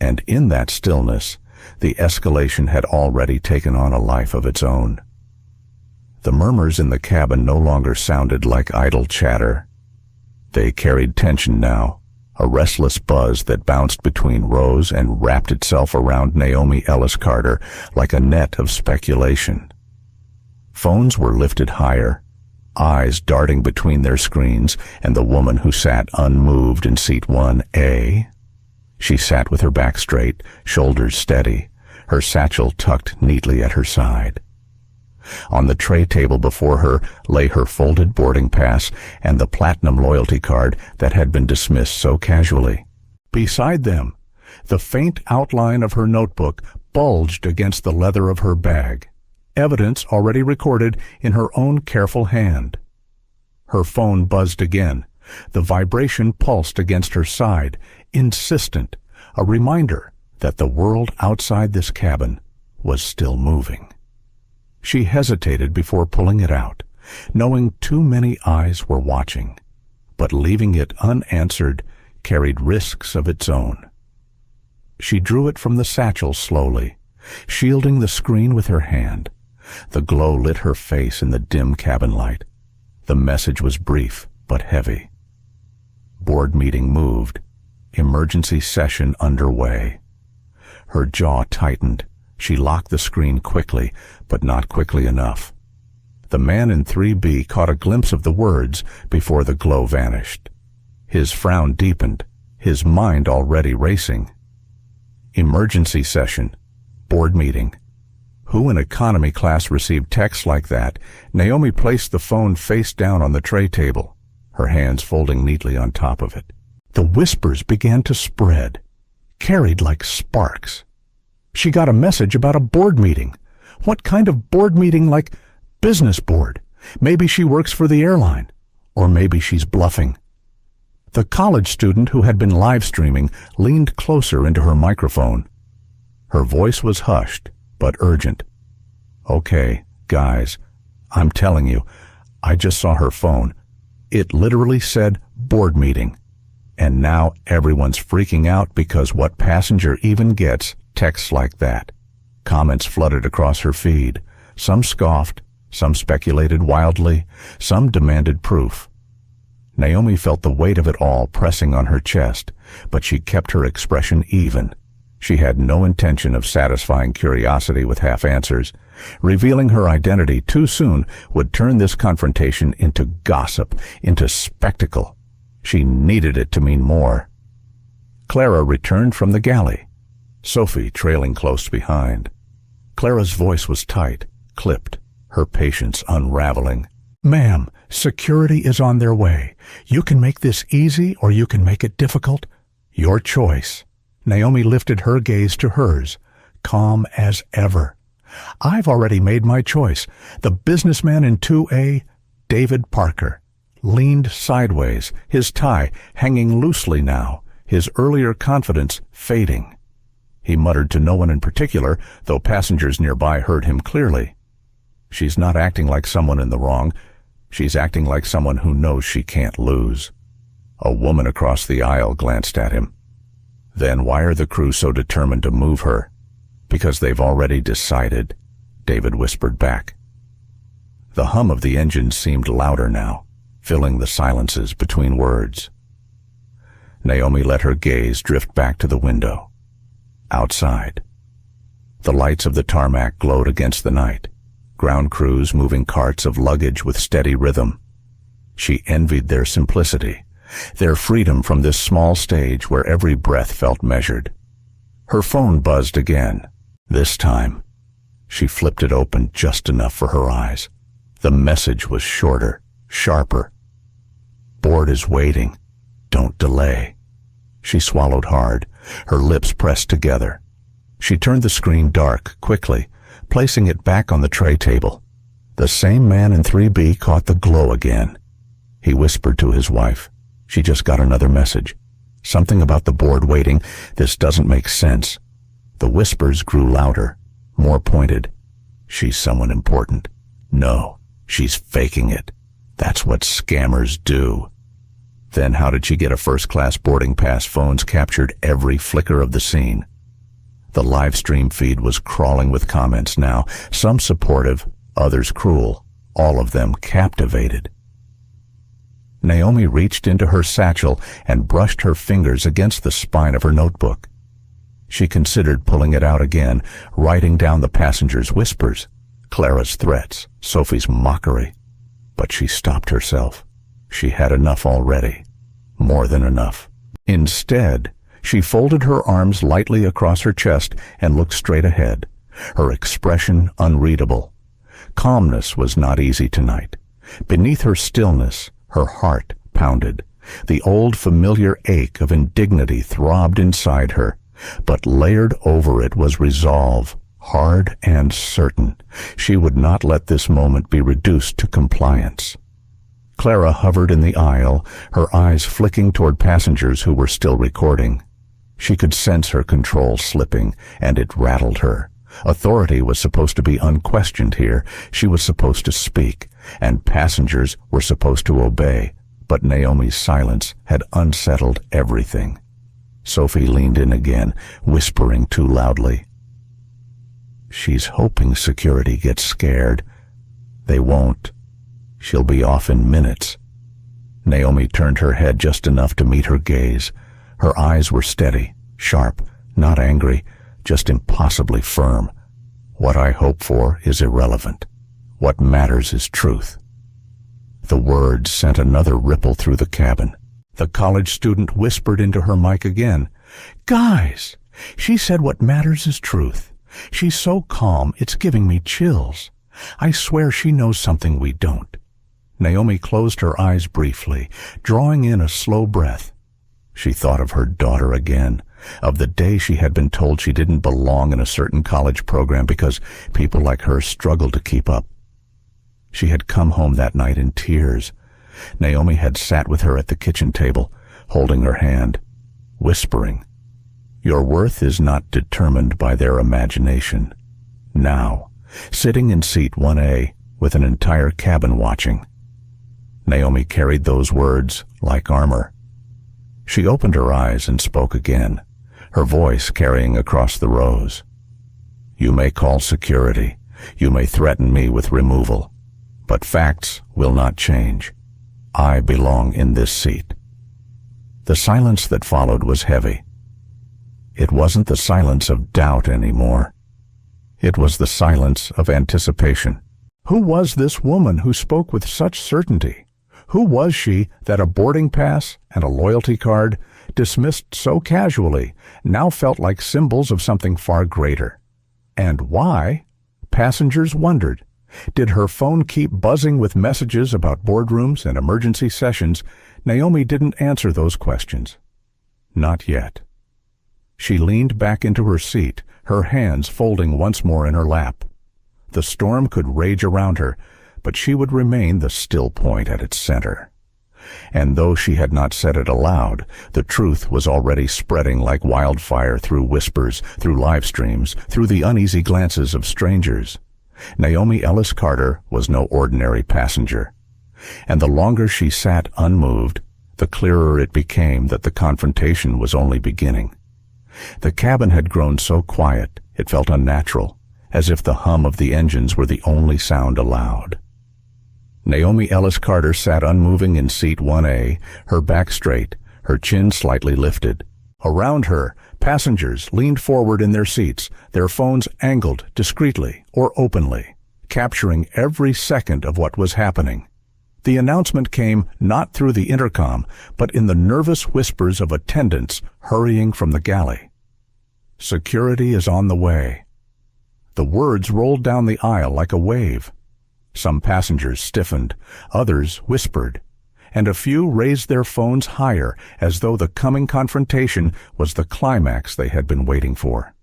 And in that stillness, the escalation had already taken on a life of its own. The murmurs in the cabin no longer sounded like idle chatter. They carried tension now, a restless buzz that bounced between rows and wrapped itself around Naomi Ellis Carter like a net of speculation. Phones were lifted higher, eyes darting between their screens, and the woman who sat unmoved in seat 1A. She sat with her back straight, shoulders steady, her satchel tucked neatly at her side. On the tray table before her lay her folded boarding pass and the platinum loyalty card that had been dismissed so casually. Beside them, the faint outline of her notebook bulged against the leather of her bag, evidence already recorded in her own careful hand. Her phone buzzed again. The vibration pulsed against her side, insistent, a reminder that the world outside this cabin was still moving. She hesitated before pulling it out, knowing too many eyes were watching, but leaving it unanswered carried risks of its own. She drew it from the satchel slowly, shielding the screen with her hand. The glow lit her face in the dim cabin light. The message was brief but heavy. Board meeting moved. Emergency session underway. Her jaw tightened. She locked the screen quickly, but not quickly enough. The man in 3B caught a glimpse of the words before the glow vanished. His frown deepened, his mind already racing. Emergency session. Board meeting. Who in economy class received texts like that? Naomi placed the phone face down on the tray table, her hands folding neatly on top of it. The whispers began to spread, carried like sparks. She got a message about a board meeting. What kind of board meeting? Like business board? Maybe she works for the airline. Or maybe she's bluffing. The college student who had been live streaming leaned closer into her microphone. Her voice was hushed, but urgent. Okay, guys, I'm telling you, I just saw her phone. It literally said board meeting. And now everyone's freaking out because what passenger even gets texts like that? Comments flooded across her feed. Some scoffed, some speculated wildly, some demanded proof. Naomi felt the weight of it all pressing on her chest, but she kept her expression even. She had no intention of satisfying curiosity with half answers. Revealing her identity too soon would turn this confrontation into gossip, into spectacle. She needed it to mean more. Clara returned from the galley, Sophie trailing close behind. Clara's voice was tight, clipped, her patience unraveling. "Ma'am, security is on their way. You can make this easy or you can make it difficult. Your choice." Naomi lifted her gaze to hers, calm as ever. "I've already made my choice. The businessman in 2A, David Parker." Leaned sideways, his tie hanging loosely now, his earlier confidence fading. He muttered to no one in particular, though passengers nearby heard him clearly. "She's not acting like someone in the wrong. She's acting like someone who knows she can't lose." A woman across the aisle glanced at him. "Then why are the crew so determined to move her?" "Because they've already decided," David whispered back. The hum of the engine seemed louder now, filling the silences between words. Naomi let her gaze drift back to the window. Outside, the lights of the tarmac glowed against the night, ground crews moving carts of luggage with steady rhythm. She envied their simplicity, their freedom from this small stage where every breath felt measured. Her phone buzzed again. This time, she flipped it open just enough for her eyes. The message was shorter, sharper. "Board is waiting. Don't delay." She swallowed hard, her lips pressed together. She turned the screen dark, quickly, placing it back on the tray table. The same man in 3B caught the glow again. He whispered to his wife. "She just got another message. Something about the board waiting. This doesn't make sense." The whispers grew louder, more pointed. "She's someone important. No, she's faking it. That's what scammers do." Then how did she get a first-class boarding pass? Phones captured every flicker of the scene. The live stream feed was crawling with comments now, some supportive, others cruel, all of them captivated. Naomi reached into her satchel and brushed her fingers against the spine of her notebook. She considered pulling it out again, writing down the passengers' whispers, Clara's threats, Sophie's mockery. But she stopped herself. She had enough already. More than enough. Instead, she folded her arms lightly across her chest and looked straight ahead, her expression unreadable. Calmness was not easy tonight. Beneath her stillness, her heart pounded. The old familiar ache of indignity throbbed inside her, but layered over it was resolve, hard and certain. She would not let this moment be reduced to compliance. Clara hovered in the aisle, her eyes flicking toward passengers who were still recording. She could sense her control slipping, and it rattled her. Authority was supposed to be unquestioned here. She was supposed to speak, and passengers were supposed to obey. But Naomi's silence had unsettled everything. Sophie leaned in again, whispering too loudly. "She's hoping security gets scared. They won't. She'll be off in minutes." Naomi turned her head just enough to meet her gaze. Her eyes were steady, sharp, not angry, just impossibly firm. "What I hope for is irrelevant. What matters is truth." The words sent another ripple through the cabin. The college student whispered into her mic again. "Guys, she said what matters is truth. She's so calm, it's giving me chills. I swear she knows something we don't." Naomi closed her eyes briefly, drawing in a slow breath. She thought of her daughter again, of the day she had been told she didn't belong in a certain college program because people like her struggled to keep up. She had come home that night in tears. Naomi had sat with her at the kitchen table, holding her hand, whispering, "Your worth is not determined by their imagination." Now, sitting in seat 1A with an entire cabin watching, Naomi carried those words like armor. She opened her eyes and spoke again, her voice carrying across the rows. "You may call security, you may threaten me with removal, but facts will not change. I belong in this seat." The silence that followed was heavy. It wasn't the silence of doubt anymore. It was the silence of anticipation. Who was this woman who spoke with such certainty? Who was she that a boarding pass and a loyalty card, dismissed so casually, now felt like symbols of something far greater? And why? Passengers wondered. Did her phone keep buzzing with messages about boardrooms and emergency sessions? Naomi didn't answer those questions. Not yet. She leaned back into her seat, her hands folding once more in her lap. The storm could rage around her, but she would remain the still point at its center. And though she had not said it aloud, the truth was already spreading like wildfire through whispers, through livestreams, through the uneasy glances of strangers. Naomi Ellis Carter was no ordinary passenger. And the longer she sat unmoved, the clearer it became that the confrontation was only beginning. The cabin had grown so quiet, it felt unnatural, as if the hum of the engines were the only sound allowed. Naomi Ellis Carter sat unmoving in seat 1A, her back straight, her chin slightly lifted. Around her, passengers leaned forward in their seats, their phones angled discreetly or openly, capturing every second of what was happening. The announcement came not through the intercom, but in the nervous whispers of attendants hurrying from the galley. Security is on the way. The words rolled down the aisle like a wave. Some passengers stiffened, others whispered, and a few raised their phones higher as though the coming confrontation was the climax they had been waiting for.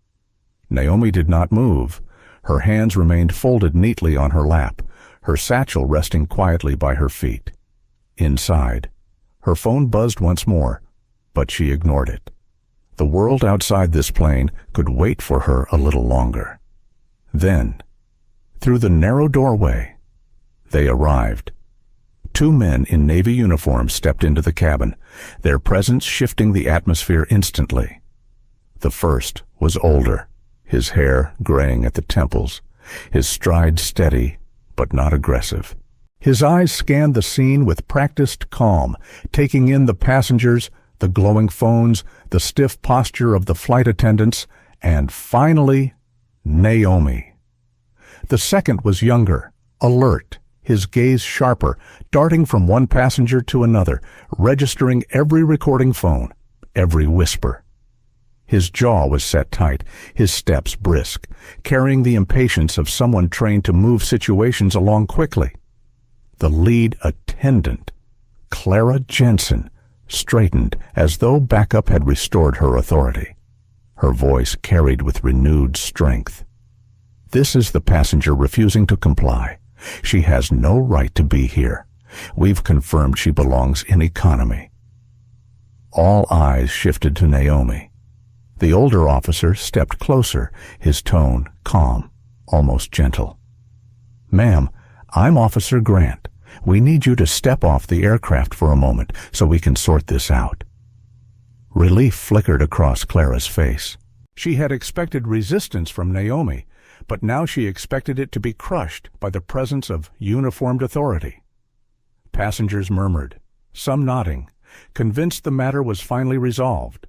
Naomi did not move. Her hands remained folded neatly on her lap, her satchel resting quietly by her feet. Inside, her phone buzzed once more, but she ignored it. The world outside this plane could wait for her a little longer. Then, through the narrow doorway, they arrived. 2 men in Navy uniforms stepped into the cabin, their presence shifting the atmosphere instantly. The first was older, his hair graying at the temples, his stride steady but not aggressive. His eyes scanned the scene with practiced calm, taking in the passengers, the glowing phones, the stiff posture of the flight attendants, and finally, Naomi. The second was younger, alert, his gaze sharper, darting from one passenger to another, registering every recording phone, every whisper. His jaw was set tight, his steps brisk, carrying the impatience of someone trained to move situations along quickly. The lead attendant, Clara Jensen, straightened as though backup had restored her authority. Her voice carried with renewed strength. This is the passenger refusing to comply. She has no right to be here. We've confirmed she belongs in economy. All eyes shifted to Naomi. The older officer stepped closer, his tone calm, almost gentle. "Ma'am, I'm Officer Grant. We need you to step off the aircraft for a moment so we can sort this out." Relief flickered across Clara's face. She had expected resistance from Naomi, but now she expected it to be crushed by the presence of uniformed authority. Passengers murmured, some nodding, convinced the matter was finally resolved.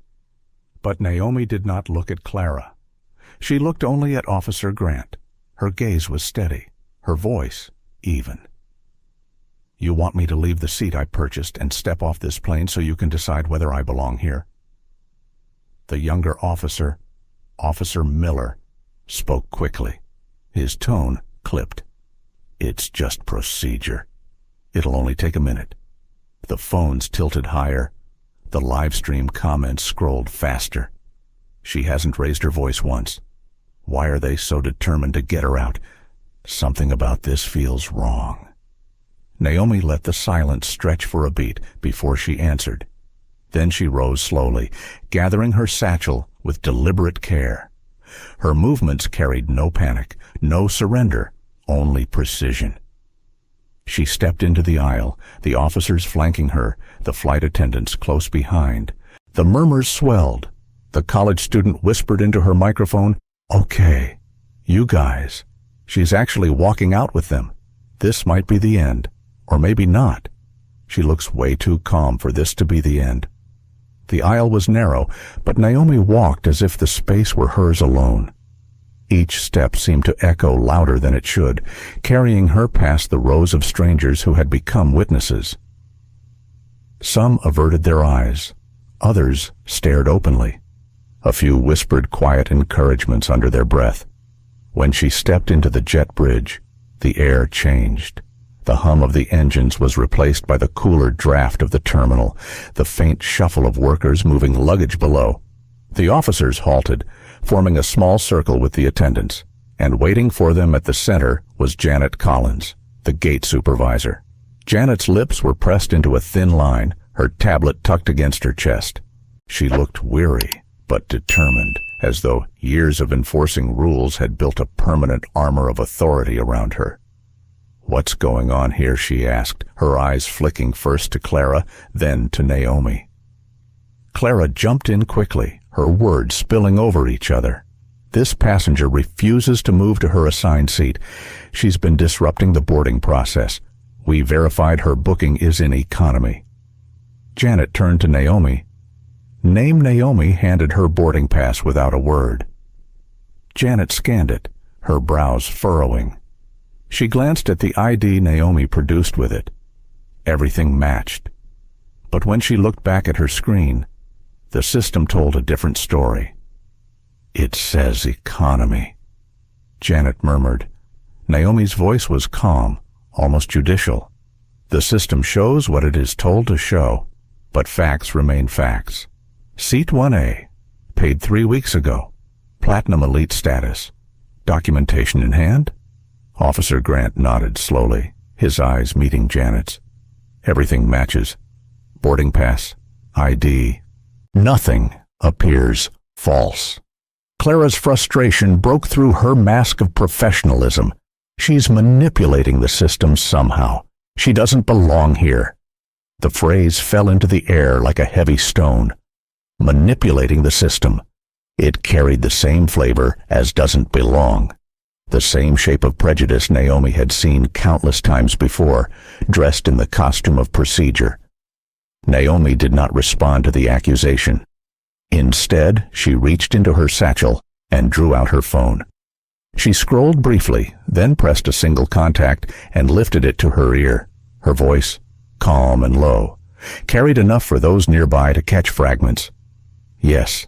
But Naomi did not look at Clara. She looked only at Officer Grant. Her gaze was steady, her voice even. "You want me to leave the seat I purchased and step off this plane so you can decide whether I belong here?" The younger officer, Officer Miller, spoke quickly. His tone clipped. "It's just procedure. It'll only take a minute." The phones tilted higher. The live stream comments scrolled faster. She hasn't raised her voice once. Why are they so determined to get her out? Something about this feels wrong. Naomi let the silence stretch for a beat before she answered. Then she rose slowly, gathering her satchel with deliberate care. Her movements carried no panic, no surrender, only precision. She stepped into the aisle, the officers flanking her, the flight attendants close behind. The murmurs swelled. The college student whispered into her microphone, "Okay, you guys." She's actually walking out with them. This might be the end, or maybe not. She looks way too calm for this to be the end. The aisle was narrow, but Naomi walked as if the space were hers alone. Each step seemed to echo louder than it should, carrying her past the rows of strangers who had become witnesses. Some averted their eyes. Others stared openly. A few whispered quiet encouragements under their breath. When she stepped into the jet bridge, the air changed. The hum of the engines was replaced by the cooler draft of the terminal, the faint shuffle of workers moving luggage below. The officers halted, forming a small circle with the attendants, and waiting for them at the center was Janet Collins, the gate supervisor. Janet's lips were pressed into a thin line, her tablet tucked against her chest. She looked weary, but determined, as though years of enforcing rules had built a permanent armor of authority around her. "What's going on here?" she asked, her eyes flicking first to Clara, then to Naomi. Clara jumped in quickly, her words spilling over each other. "This passenger refuses to move to her assigned seat. She's been disrupting the boarding process. We verified her booking is in economy." Janet turned to Naomi. Name Naomi handed her boarding pass without a word. Janet scanned it, her brows furrowing. She glanced at the ID Naomi produced with it. Everything matched. But when she looked back at her screen, the system told a different story. "It says economy," Janet murmured. Naomi's voice was calm, almost judicial. "The system shows what it is told to show, but facts remain facts. Seat 1A, paid 3 weeks ago, Platinum Elite status. Documentation in hand?" Officer Grant nodded slowly, his eyes meeting Janet's. "Everything matches. Boarding pass, ID. Nothing appears false." Clara's frustration broke through her mask of professionalism. She's manipulating the system somehow. She doesn't belong here. The phrase fell into the air like a heavy stone. Manipulating the system. It carried the same flavor as doesn't belong. The same shape of prejudice Naomi had seen countless times before, dressed in the costume of procedure. Naomi did not respond to the accusation. Instead, she reached into her satchel and drew out her phone. She scrolled briefly, then pressed a single contact and lifted it to her ear. Her voice, calm and low, carried enough for those nearby to catch fragments. "Yes,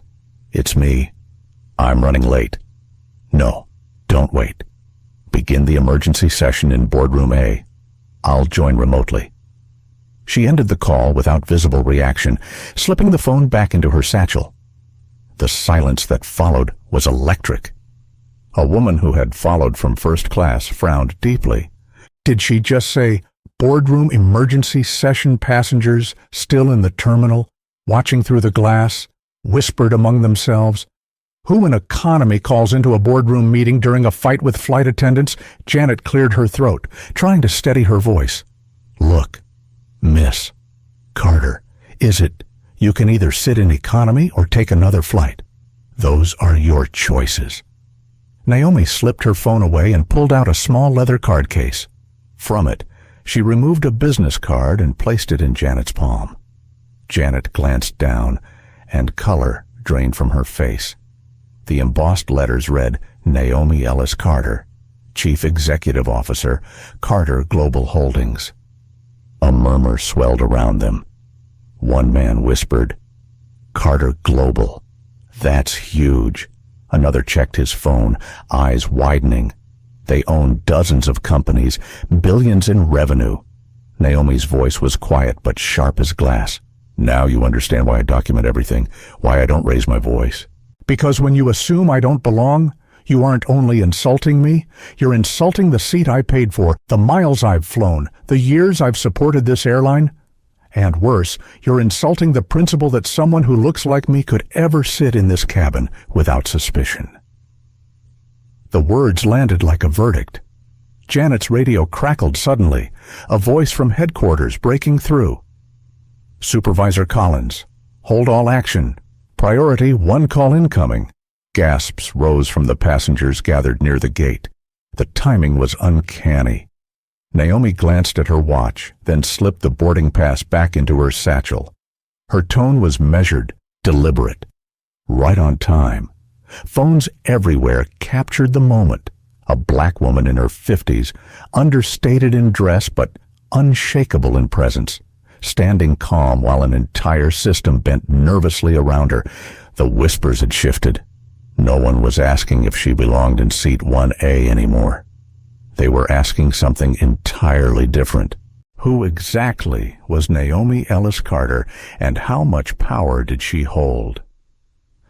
it's me. I'm running late." "No, don't wait. Begin the emergency session in boardroom A. I'll join remotely." She ended the call without visible reaction, slipping the phone back into her satchel. The silence that followed was electric. A woman who had followed from first class frowned deeply. Did she just say, "Boardroom emergency session passengers still in the terminal, watching through the glass," whispered among themselves? Who in economy calls into a boardroom meeting during a fight with flight attendants? Janet cleared her throat, trying to steady her voice. "Look, Miss Carter, is it you can either sit in economy or take another flight? Those are your choices." Naomi slipped her phone away and pulled out a small leather card case. From it, she removed a business card and placed it in Janet's palm. Janet glanced down, and color drained from her face. The embossed letters read, Naomi Ellis Carter, Chief Executive Officer, Carter Global Holdings. A murmur swelled around them. One man whispered, "Carter Global. That's huge." Another checked his phone, eyes widening. They own dozens of companies, billions in revenue. Naomi's voice was quiet but sharp as glass. "Now you understand why I document everything, why I don't raise my voice." "Because when you assume I don't belong, you aren't only insulting me, you're insulting the seat I paid for, the miles I've flown, the years I've supported this airline. And worse, you're insulting the principle that someone who looks like me could ever sit in this cabin without suspicion." The words landed like a verdict. Janet's radio crackled suddenly, a voice from headquarters breaking through. "Supervisor Collins, hold all action. Priority 1 call incoming." Gasps rose from the passengers gathered near the gate. The timing was uncanny. Naomi glanced at her watch, then slipped the boarding pass back into her satchel. Her tone was measured, deliberate, right on time. Phones everywhere captured the moment. A black woman in her 50s, understated in dress but unshakable in presence, standing calm while an entire system bent nervously around her. The whispers had shifted. No one was asking if she belonged in seat 1A anymore. They were asking something entirely different. Who exactly was Naomi Ellis Carter, and how much power did she hold?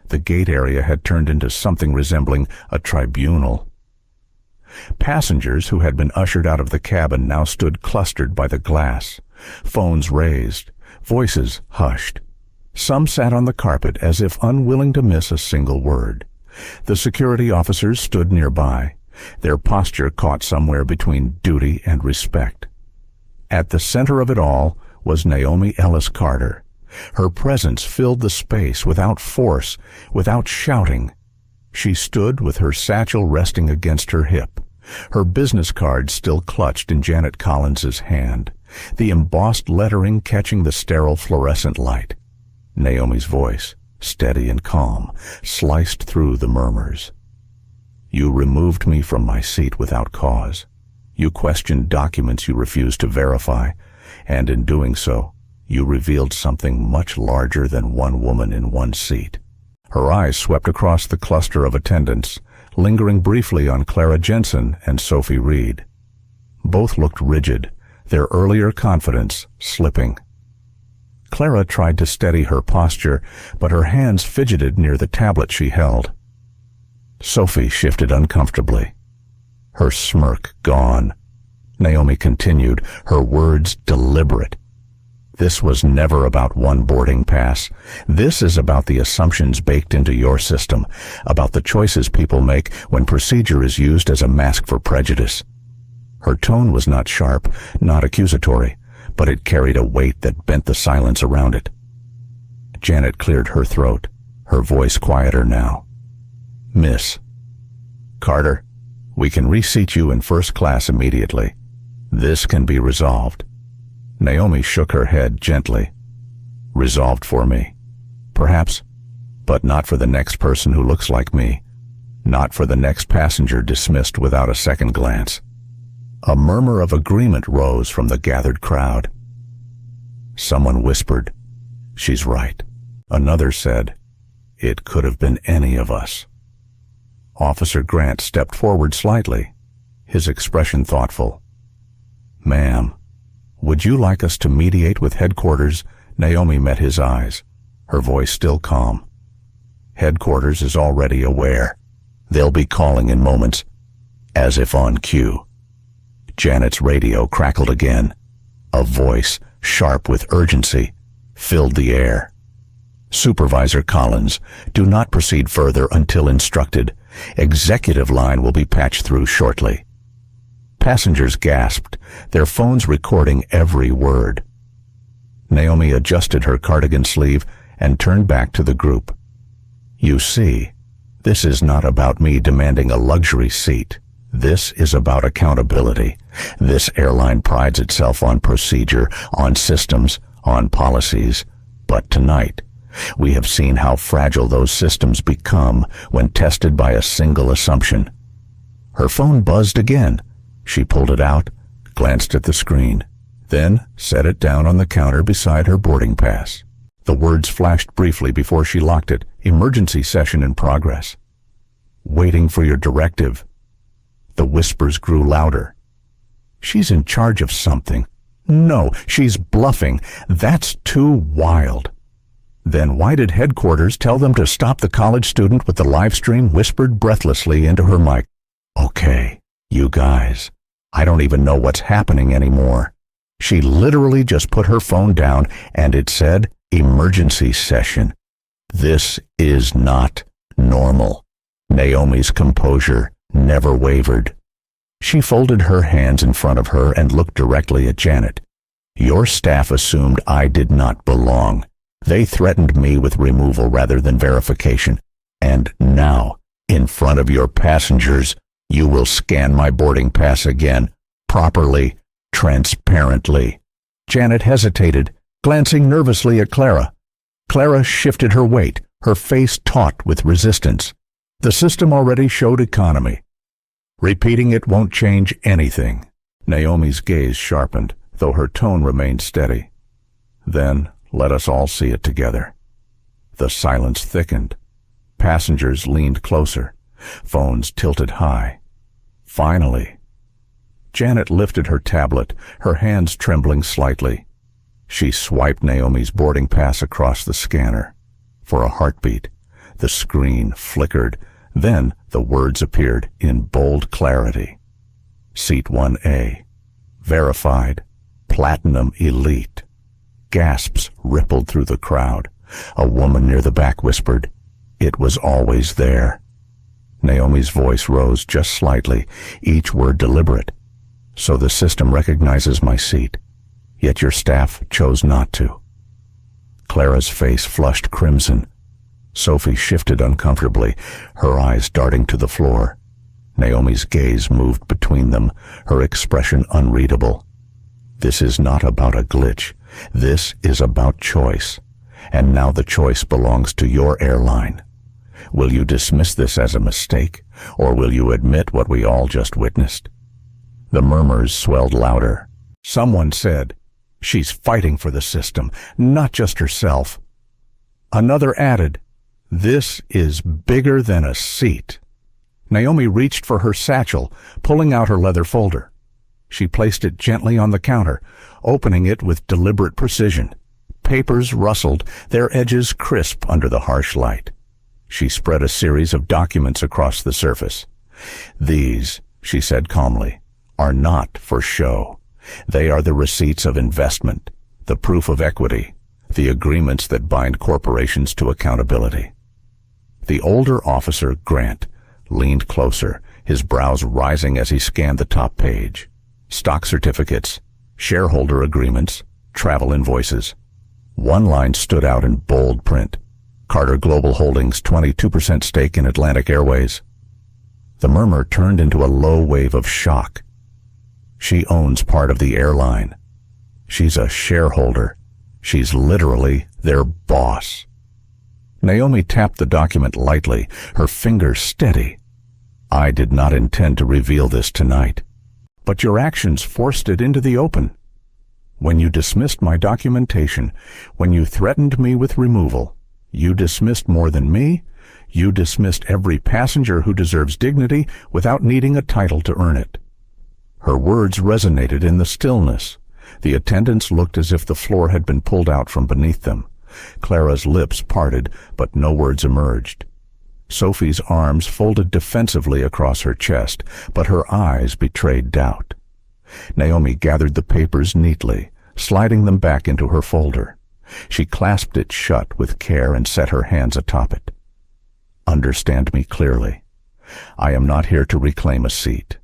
The gate area had turned into something resembling a tribunal. Passengers who had been ushered out of the cabin now stood clustered by the glass, phones raised, voices hushed. Some sat on the carpet as if unwilling to miss a single word. The security officers stood nearby, their posture caught somewhere between duty and respect. At the center of it all was Naomi Ellis Carter. Her presence filled the space without force, without shouting. She stood with her satchel resting against her hip, her business card still clutched in Janet Collins's hand, the embossed lettering catching the sterile fluorescent light. Naomi's voice, steady and calm, sliced through the murmurs. "You removed me from my seat without cause. You questioned documents you refused to verify, and in doing so, you revealed something much larger than one woman in one seat." Her eyes swept across the cluster of attendants, lingering briefly on Clara Jensen and Sophie Reed. Both looked rigid, their earlier confidence slipping. Clara tried to steady her posture, but her hands fidgeted near the tablet she held. Sophie shifted uncomfortably, her smirk gone. Naomi continued, her words deliberate. "This was never about one boarding pass. This is about the assumptions baked into your system, about the choices people make when procedure is used as a mask for prejudice." Her tone was not sharp, not accusatory, but it carried a weight that bent the silence around it. Janet cleared her throat, her voice quieter now. "Miss Carter, we can reseat you in first class immediately. This can be resolved." Naomi shook her head gently. "Resolved for me, perhaps, but not for the next person who looks like me, not for the next passenger dismissed without a second glance." A murmur of agreement rose from the gathered crowd. Someone whispered, "She's right." Another said, "It could have been any of us." Officer Grant stepped forward slightly, his expression thoughtful. "Ma'am, would you like us to mediate with headquarters?" Naomi met his eyes, her voice still calm. "Headquarters is already aware. They'll be calling in moments," as if on cue. Janet's radio crackled again. A voice, sharp with urgency, filled the air. "Supervisor Collins, do not proceed further until instructed. Executive line will be patched through shortly." Passengers gasped, their phones recording every word. Naomi adjusted her cardigan sleeve and turned back to the group. "You see, this is not about me demanding a luxury seat. This is about accountability. This airline prides itself on procedure, on systems, on policies. But tonight, we have seen how fragile those systems become when tested by a single assumption." Her phone buzzed again. She pulled it out, glanced at the screen, then set it down on the counter beside her boarding pass. The words flashed briefly before she locked it. "Emergency session in progress." "Waiting for your directive." The whispers grew louder. "She's in charge of something. No, she's bluffing. That's too wild." "Then why did headquarters tell them to stop the college student with the live stream?" whispered breathlessly into her mic. "Okay, you guys, I don't even know what's happening anymore." She literally just put her phone down and it said, "Emergency session." This is not normal. Naomi's composure never wavered. She folded her hands in front of her and looked directly at Janet. "Your staff assumed I did not belong. They threatened me with removal rather than verification. And now, in front of your passengers, you will scan my boarding pass again, properly, transparently." Janet hesitated, glancing nervously at Clara. Clara shifted her weight, her face taut with resistance. The system already showed economy. Repeating it won't change anything. Naomi's gaze sharpened, though her tone remained steady. Then, let us all see it together. The silence thickened. Passengers leaned closer, phones tilted high. Finally, Janet lifted her tablet, her hands trembling slightly. She swiped Naomi's boarding pass across the scanner. For a heartbeat, the screen flickered. Then the words appeared in bold clarity. Seat 1A. Verified. Platinum Elite. Gasps rippled through the crowd. A woman near the back whispered, "It was always there." Naomi's voice rose just slightly, each word deliberate. "So the system recognizes my seat, yet your staff chose not to." Clara's face flushed crimson. Sophie shifted uncomfortably, her eyes darting to the floor. Naomi's gaze moved between them, her expression unreadable. This is not about a glitch. This is about choice. And now the choice belongs to your airline. Will you dismiss this as a mistake, or will you admit what we all just witnessed? The murmurs swelled louder. Someone said, "She's fighting for the system, not just herself." Another added, "This is bigger than a seat." Naomi reached for her satchel, pulling out her leather folder. She placed it gently on the counter, opening it with deliberate precision. Papers rustled, their edges crisp under the harsh light. She spread a series of documents across the surface. "These," she said calmly, "are not for show. They are the receipts of investment, the proof of equity, the agreements that bind corporations to accountability." The older officer, Grant, leaned closer, his brows rising as he scanned the top page. Stock certificates, shareholder agreements, travel invoices. One line stood out in bold print. Carter Global Holdings 22% stake in Atlantic Airways. The murmur turned into a low wave of shock. She owns part of the airline. She's a shareholder. She's literally their boss. Naomi tapped the document lightly, her fingers steady. "I did not intend to reveal this tonight, but your actions forced it into the open. When you dismissed my documentation, when you threatened me with removal, you dismissed more than me. You dismissed every passenger who deserves dignity without needing a title to earn it." Her words resonated in the stillness. The attendants looked as if the floor had been pulled out from beneath them. Clara's lips parted, but no words emerged. Sophie's arms folded defensively across her chest, but her eyes betrayed doubt. Naomi gathered the papers neatly, sliding them back into her folder. She clasped it shut with care and set her hands atop it. "Understand me clearly. I am not here to reclaim a seat.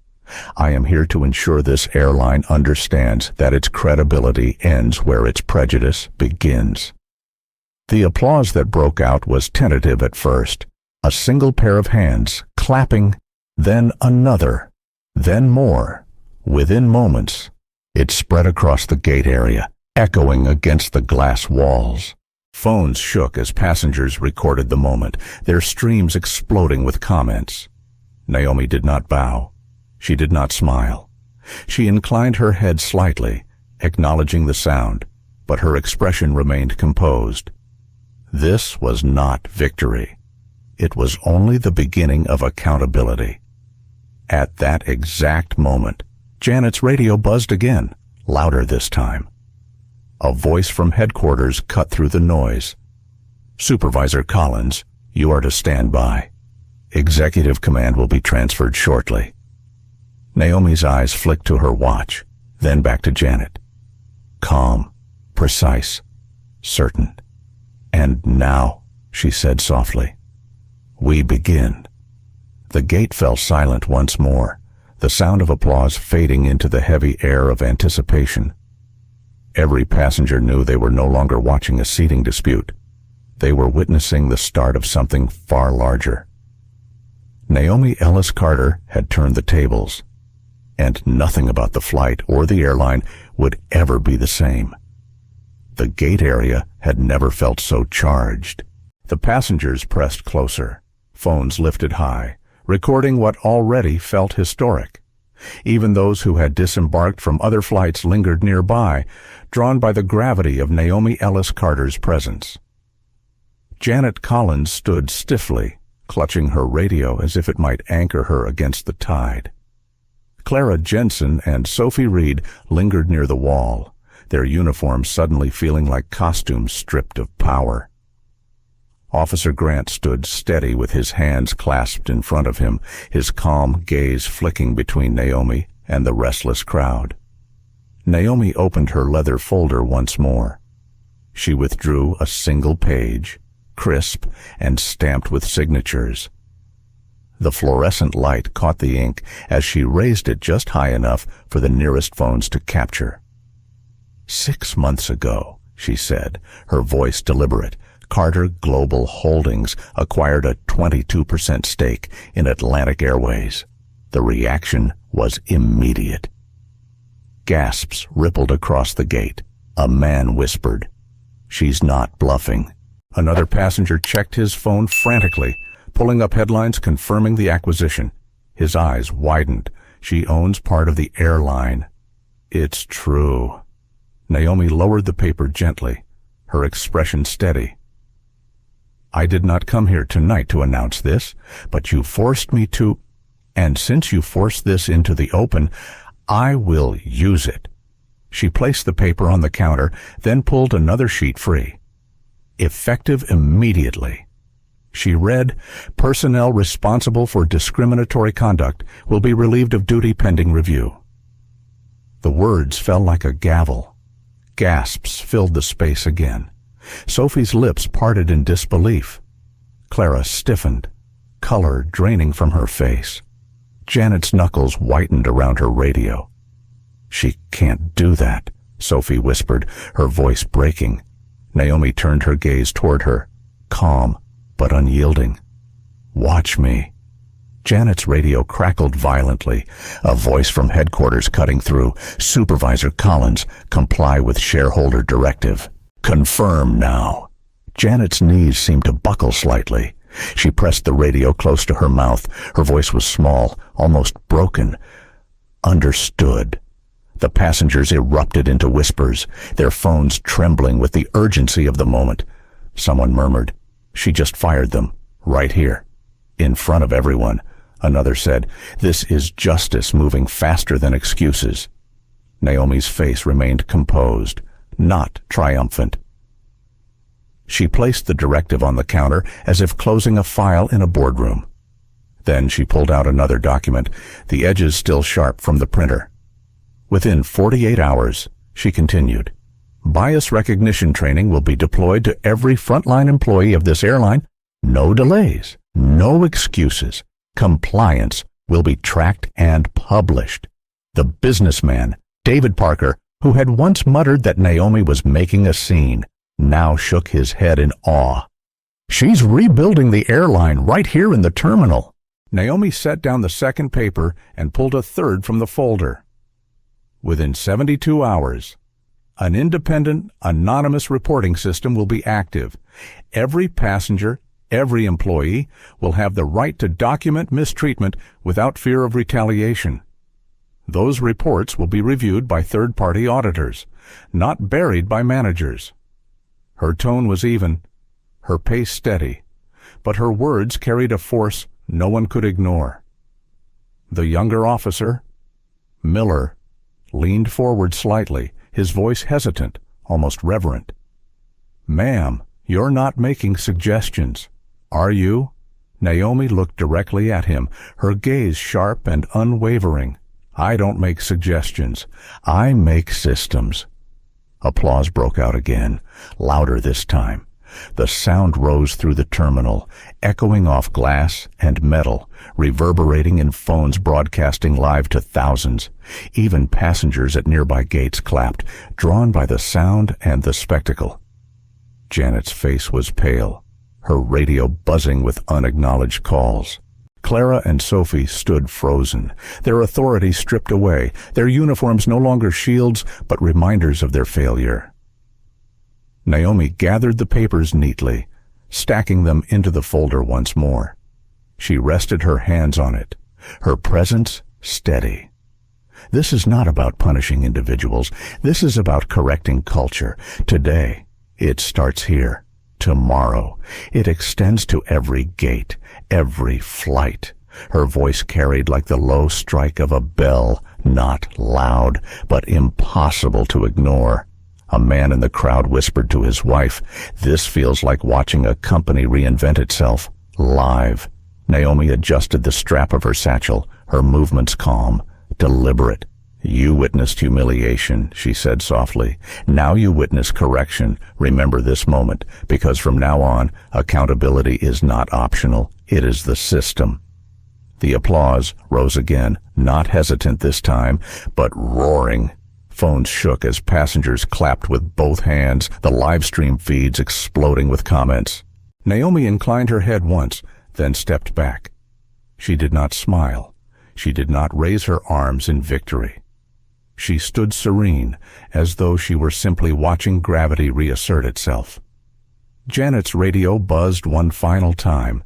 I am here to ensure this airline understands that its credibility ends where its prejudice begins." The applause that broke out was tentative at first. A single pair of hands, clapping, then another, then more. Within moments, it spread across the gate area, echoing against the glass walls. Phones shook as passengers recorded the moment, their streams exploding with comments. Naomi did not bow. She did not smile. She inclined her head slightly, acknowledging the sound, but her expression remained composed. This was not victory. It was only the beginning of accountability. At that exact moment, Janet's radio buzzed again, louder this time. A voice from headquarters cut through the noise. "Supervisor Collins, you are to stand by. Executive command will be transferred shortly." Naomi's eyes flicked to her watch, then back to Janet. Calm, precise, certain. "And now," she said softly, "we begin." The gate fell silent once more, the sound of applause fading into the heavy air of anticipation. Every passenger knew they were no longer watching a seating dispute. They were witnessing the start of something far larger. Naomi Ellis Carter had turned the tables, and nothing about the flight or the airline would ever be the same. The gate area had never felt so charged. The passengers pressed closer, phones lifted high, recording what already felt historic. Even those who had disembarked from other flights lingered nearby, drawn by the gravity of Naomi Ellis Carter's presence. Janet Collins stood stiffly, clutching her radio as if it might anchor her against the tide. Clara Jensen and Sophie Reed lingered near the wall, their uniforms suddenly feeling like costumes stripped of power. Officer Grant stood steady with his hands clasped in front of him, his calm gaze flicking between Naomi and the restless crowd. Naomi opened her leather folder once more. She withdrew a single page, crisp and stamped with signatures. The fluorescent light caught the ink as she raised it just high enough for the nearest phones to capture. 6 months ago, she said, her voice deliberate, Carter Global Holdings acquired a 22% stake in Atlantic Airways. The reaction was immediate. Gasps rippled across the gate. A man whispered, "She's not bluffing." Another passenger checked his phone frantically, pulling up headlines confirming the acquisition. His eyes widened. She owns part of the Airline. It's true. Naomi lowered the paper gently, her expression steady. I did not come here tonight to announce this, but you forced me to, and since you forced this into the open, I will use it. She placed the paper on the counter, then pulled another sheet free. Effective immediately. She read, personnel responsible for discriminatory conduct will be relieved of duty pending review. The words fell like a gavel. Gasps filled the space again. Sophie's lips parted in disbelief. Clara stiffened, color draining from her face. Janet's knuckles whitened around her radio. She can't do that, Sophie whispered, her voice breaking. Naomi turned her gaze toward her, calm but unyielding. Watch me. Janet's radio crackled violently, a voice from headquarters cutting through. Supervisor Collins, comply with shareholder directive. Confirm now. Janet's knees seemed to buckle slightly. She pressed the radio close to her mouth. Her voice was small, almost broken. Understood. The passengers erupted into whispers, their phones trembling with the urgency of the moment. Someone murmured, "She just fired them, right here." In front of everyone, another said, "This is justice moving faster than excuses." Naomi's face remained composed, not triumphant. She placed the directive on the counter as if closing a file in a boardroom. Then she pulled out another document, the edges still sharp from the printer. Within 48 hours, she continued, bias recognition training will be deployed to every frontline employee of this airline. No delays, no excuses. Compliance will be tracked and published. The businessman, David Parker, who had once muttered that Naomi was making a scene, now shook his head in awe. She's rebuilding the airline right here in the terminal. Naomi set down the second paper and pulled a third from the folder. Within 72 hours, an independent, anonymous reporting system will be active. Every passenger, every employee will have the right to document mistreatment without fear of retaliation. Those reports will be reviewed by third-party auditors, not buried by managers. Her tone was even, her pace steady, but her words carried a force no one could ignore. The younger officer, Miller, leaned forward slightly, his voice hesitant, almost reverent. "Ma'am, you're not making suggestions, are you?" Naomi looked directly at him, her gaze sharp and unwavering. "I don't make suggestions. I make systems." Applause broke out again, louder this time. The sound rose through the terminal, echoing off glass and metal, reverberating in phones broadcasting live to thousands. Even passengers at nearby gates clapped, drawn by the sound and the spectacle. Janet's face was pale, her radio buzzing with unacknowledged calls. Clara and Sophie stood frozen, their authority stripped away, their uniforms no longer shields but reminders of their failure. Naomi gathered the papers neatly, stacking them into the folder once more. She rested her hands on it, her presence steady. This is not about punishing individuals. This is about correcting culture. Today, it starts here. Tomorrow, it extends to every gate, every flight. Her voice carried like the low strike of a bell, not loud, but impossible to ignore. A man in the crowd whispered to his wife, "This feels like watching a company reinvent itself, live." Naomi adjusted the strap of her satchel, her movements calm, deliberate. "You witnessed humiliation," she said softly. "Now you witness correction. Remember this moment, because from now on, accountability is not optional. It is the system." The applause rose again, not hesitant this time, but roaring. Phones shook as passengers clapped with both hands, the live stream feeds exploding with comments. Naomi inclined her head once, then stepped back. She did not smile. She did not raise her arms in victory. She stood serene, as though she were simply watching gravity reassert itself. Janet's radio buzzed one final time.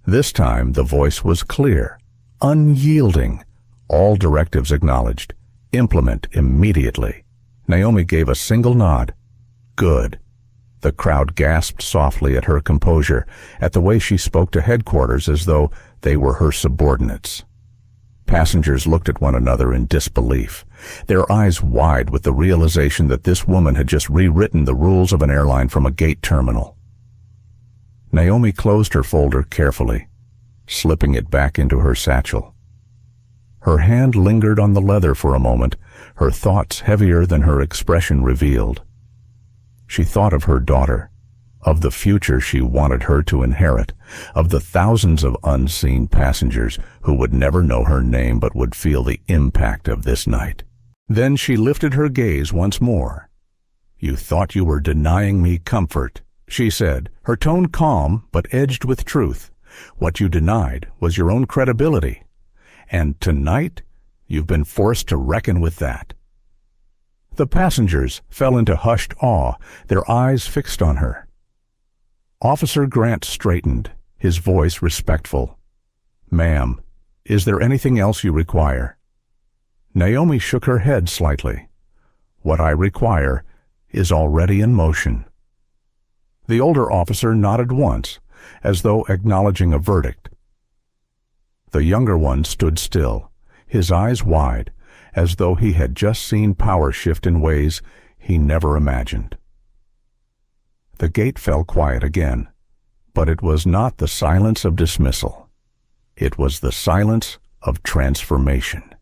This time the voice was clear, unyielding. All directives acknowledged. Implement immediately. Naomi gave a single nod. Good. The crowd gasped softly at her composure, at the way she spoke to headquarters as though they were her subordinates. Passengers looked at one another in disbelief, their eyes wide with the realization that this woman had just rewritten the rules of an airline from a gate terminal. Naomi closed her folder carefully, slipping it back into her satchel. Her hand lingered on the leather for a moment, her thoughts heavier than her expression revealed. She thought of her daughter, of the future she wanted her to inherit, of the thousands of unseen passengers who would never know her name but would feel the impact of this night. Then she lifted her gaze once more. "You thought you were denying me comfort," she said, her tone calm but edged with truth. "What you denied was your own credibility. And tonight, you've been forced to reckon with that." The passengers fell into hushed awe, their eyes fixed on her. Officer Grant straightened, his voice respectful. "Ma'am, is there anything else you require?" Naomi shook her head slightly. "What I require is already in motion." The older officer nodded once, as though acknowledging a verdict. The younger one stood still, his eyes wide, as though he had just seen power shift in ways he never imagined. The gate fell quiet again, but it was not the silence of dismissal. It was the silence of transformation.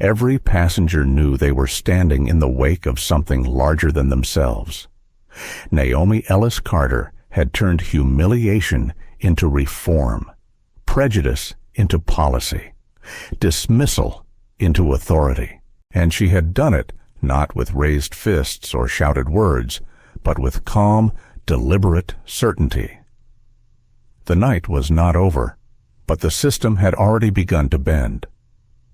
Every passenger knew they were standing in the wake of something larger than themselves. Naomi Ellis Carter had turned humiliation into reform, prejudice into policy, dismissal into authority. And she had done it not with raised fists or shouted words, but with calm, deliberate certainty. The night was not over, but the system had already begun to bend.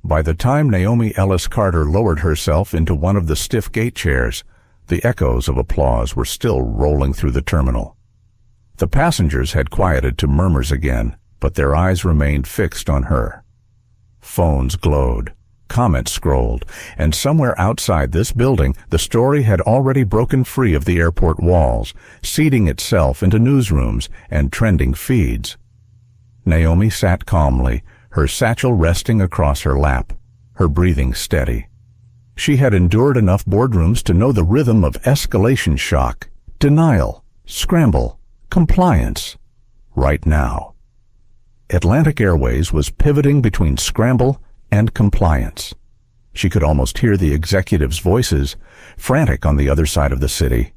By the time Naomi Ellis Carter lowered herself into one of the stiff gate chairs, the echoes of applause were still rolling through the terminal. The passengers had quieted to murmurs again, but their eyes remained fixed on her. Phones glowed, comments scrolled, and somewhere outside this building, the story had already broken free of the airport walls, seeding itself into newsrooms and trending feeds. Naomi sat calmly, her satchel resting across her lap, her breathing steady. She had endured enough boardrooms to know the rhythm of escalation shock, denial, scramble, compliance. Right now, Atlantic Airways was pivoting between scramble and compliance. She could almost hear the executives' voices, frantic on the other side of the city.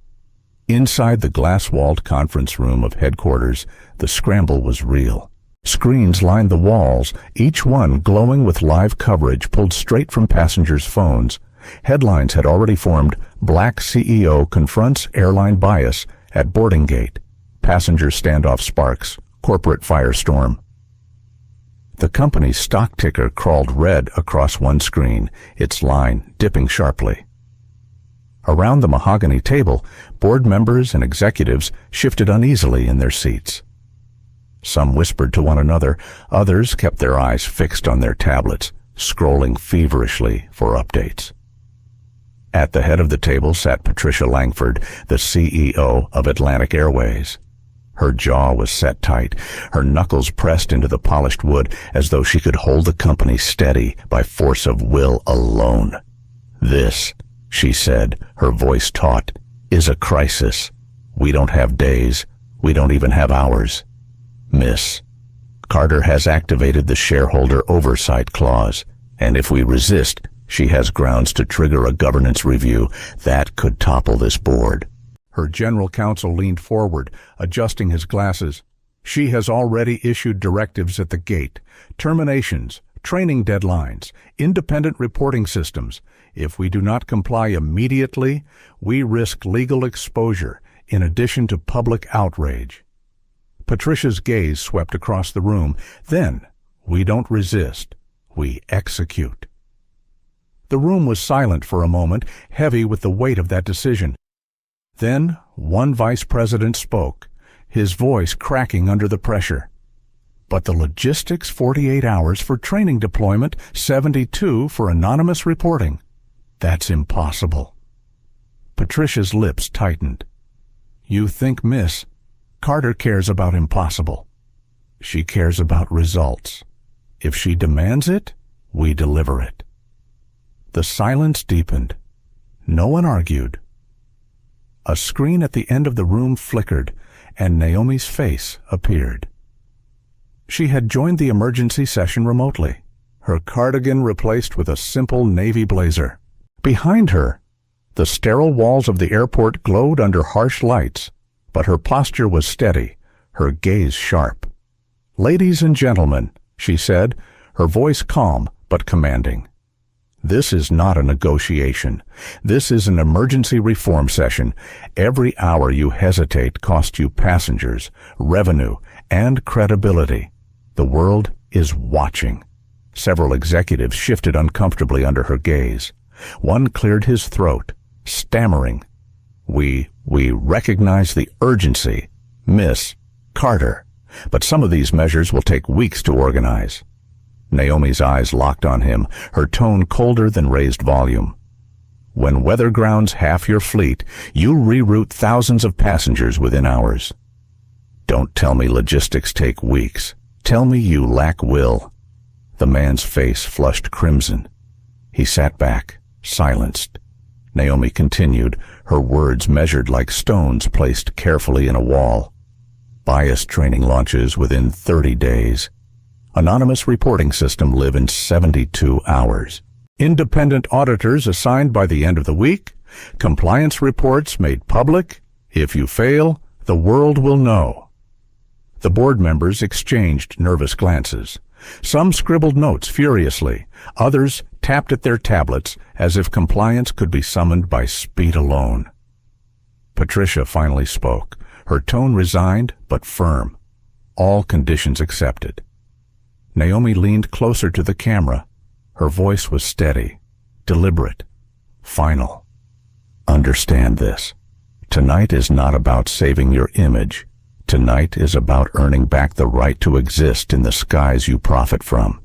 Inside the glass-walled conference room of headquarters, the scramble was real. Screens lined the walls, each one glowing with live coverage pulled straight from passengers' phones. Headlines had already formed: Black CEO confronts airline bias at boarding gate. Passenger standoff sparks, corporate firestorm. The company's stock ticker crawled red across one screen, its line dipping sharply. Around the mahogany table, board members and executives shifted uneasily in their seats. Some whispered to one another, others kept their eyes fixed on their tablets, scrolling feverishly for updates. At the head of the table sat Patricia Langford, the CEO of Atlantic Airways. Her jaw was set tight, her knuckles pressed into the polished wood as though she could hold the company steady by force of will alone. "This," she said, her voice taut, "is a crisis. We don't have days. We don't even have hours. Miss, Carter has activated the shareholder oversight clause, and if we resist, she has grounds to trigger a governance review that could topple this board." Her general counsel leaned forward, adjusting his glasses. "She has already issued directives at the gate, terminations, training deadlines, independent reporting systems. If we do not comply immediately, we risk legal exposure in addition to public outrage." Patricia's gaze swept across the room. "Then, we don't resist, we execute." The room was silent for a moment, heavy with the weight of that decision. Then, one vice president spoke, his voice cracking under the pressure. "But the logistics, 48 hours for training deployment, 72 for anonymous reporting. That's impossible." Patricia's lips tightened. "You think, Miss, Carter cares about impossible. She cares about results. If she demands it, we deliver it." The silence deepened. No one argued. A screen at the end of the room flickered, and Naomi's face appeared. She had joined the emergency session remotely, her cardigan replaced with a simple navy blazer. Behind her, the sterile walls of the airport glowed under harsh lights, but her posture was steady, her gaze sharp. "Ladies and gentlemen," she said, her voice calm but commanding. "This is not a negotiation. This is an emergency reform session. Every hour you hesitate costs you passengers, revenue, and credibility. The world is watching." Several executives shifted uncomfortably under her gaze. One cleared his throat, stammering, We recognize the urgency, Miss Carter, but some of these measures will take weeks to organize." Naomi's eyes locked on him, her tone colder than raised volume. "When weather grounds half your fleet, you reroute thousands of passengers within hours. Don't tell me logistics take weeks. Tell me you lack will." The man's face flushed crimson. He sat back, silenced. Naomi continued, her words measured like stones placed carefully in a wall. "Bias training launches within 30 days. Anonymous reporting system live in 72 hours. Independent auditors assigned by the end of the week. Compliance reports made public. If you fail, the world will know." The board members exchanged nervous glances. Some scribbled notes furiously. Others tapped at their tablets as if compliance could be summoned by speed alone. Patricia finally spoke, her tone resigned but firm. All conditions accepted. Naomi leaned closer to the camera. Her voice was steady, deliberate, final. "Understand this. Tonight is not about saving your image. Tonight is about earning back the right to exist in the skies you profit from.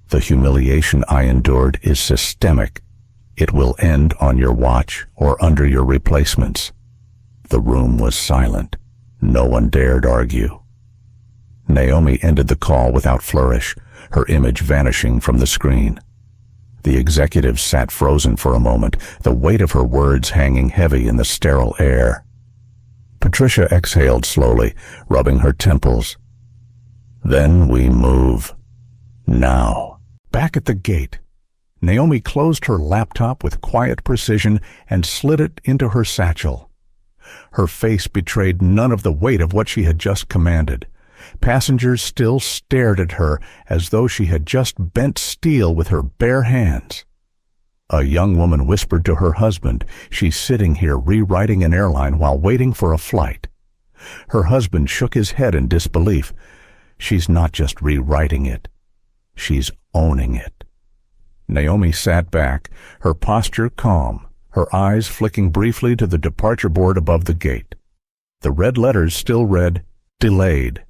The humiliation I endured is systemic. It will end on your watch or under your replacements." The room was silent. No one dared argue. Naomi ended the call without flourish, her image vanishing from the screen. The executives sat frozen for a moment, the weight of her words hanging heavy in the sterile air. Patricia exhaled slowly, rubbing her temples. "Then we move. Now." Back at the gate, Naomi closed her laptop with quiet precision and slid it into her satchel. Her face betrayed none of the weight of what she had just commanded. Passengers still stared at her as though she had just bent steel with her bare hands. A young woman whispered to her husband, "She's sitting here rewriting an airline while waiting for a flight." Her husband shook his head in disbelief. "She's not just rewriting it. She's owning it." Naomi sat back, her posture calm, her eyes flicking briefly to the departure board above the gate. The red letters still read, "Delayed,"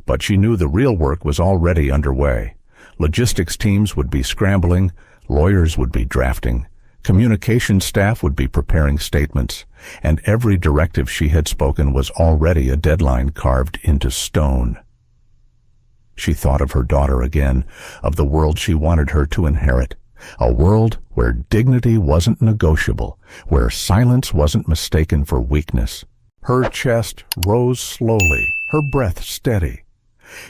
but she knew the real work was already underway. Logistics teams would be scrambling, lawyers would be drafting, communication staff would be preparing statements, and every directive she had spoken was already a deadline carved into stone. She thought of her daughter again, of the world she wanted her to inherit, a world where dignity wasn't negotiable, where silence wasn't mistaken for weakness. Her chest rose slowly, her breath steady.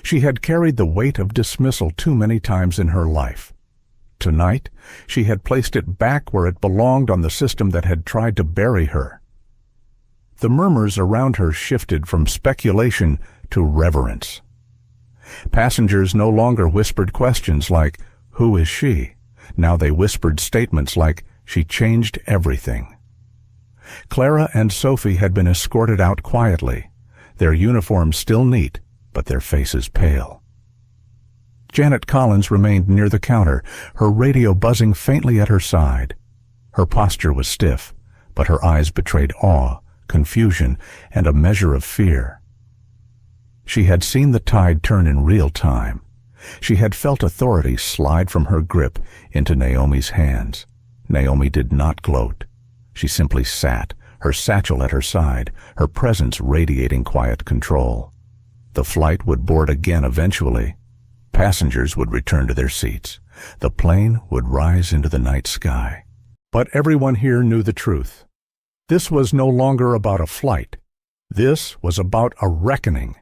She had carried the weight of dismissal too many times in her life. Tonight, she had placed it back where it belonged on the system that had tried to bury her. The murmurs around her shifted from speculation to reverence. Passengers no longer whispered questions like, "Who is she?" Now they whispered statements like, "She changed everything." Clara and Sophie had been escorted out quietly, their uniforms still neat, but their faces pale. Janet Collins remained near the counter, her radio buzzing faintly at her side. Her posture was stiff, but her eyes betrayed awe, confusion, and a measure of fear. She had seen the tide turn in real time. She had felt authority slide from her grip into Naomi's hands. Naomi did not gloat. She simply sat, her satchel at her side, her presence radiating quiet control. The flight would board again eventually. Passengers would return to their seats. The plane would rise into the night sky. But everyone here knew the truth. This was no longer about a flight. This was about a reckoning.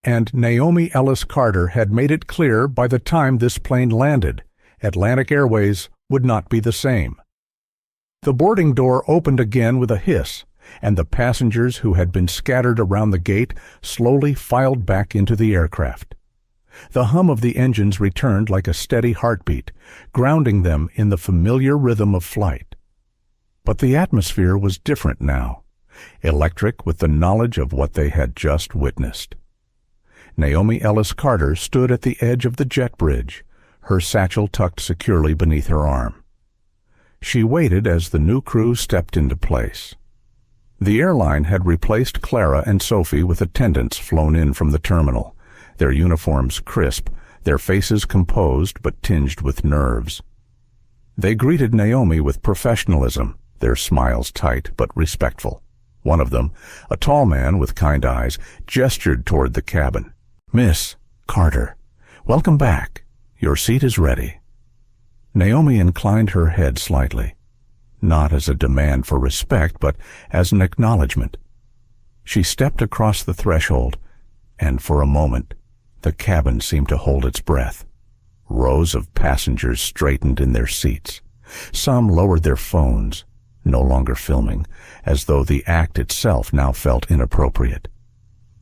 And Naomi Ellis Carter had made it clear by the time this plane landed, Atlantic Airways would not be the same. The boarding door opened again with a hiss, and the passengers who had been scattered around the gate slowly filed back into the aircraft. The hum of the engines returned like a steady heartbeat, grounding them in the familiar rhythm of flight. But the atmosphere was different now, electric with the knowledge of what they had just witnessed. Naomi Ellis Carter stood at the edge of the jet bridge, her satchel tucked securely beneath her arm. She waited as the new crew stepped into place. The airline had replaced Clara and Sophie with attendants flown in from the terminal, their uniforms crisp, their faces composed but tinged with nerves. They greeted Naomi with professionalism, their smiles tight but respectful. One of them, a tall man with kind eyes, gestured toward the cabin. "Miss Carter, welcome back. Your seat is ready." Naomi inclined her head slightly, not as a demand for respect, but as an acknowledgement. She stepped across the threshold, and for a moment, the cabin seemed to hold its breath. Rows of passengers straightened in their seats. Some lowered their phones, no longer filming, as though the act itself now felt inappropriate.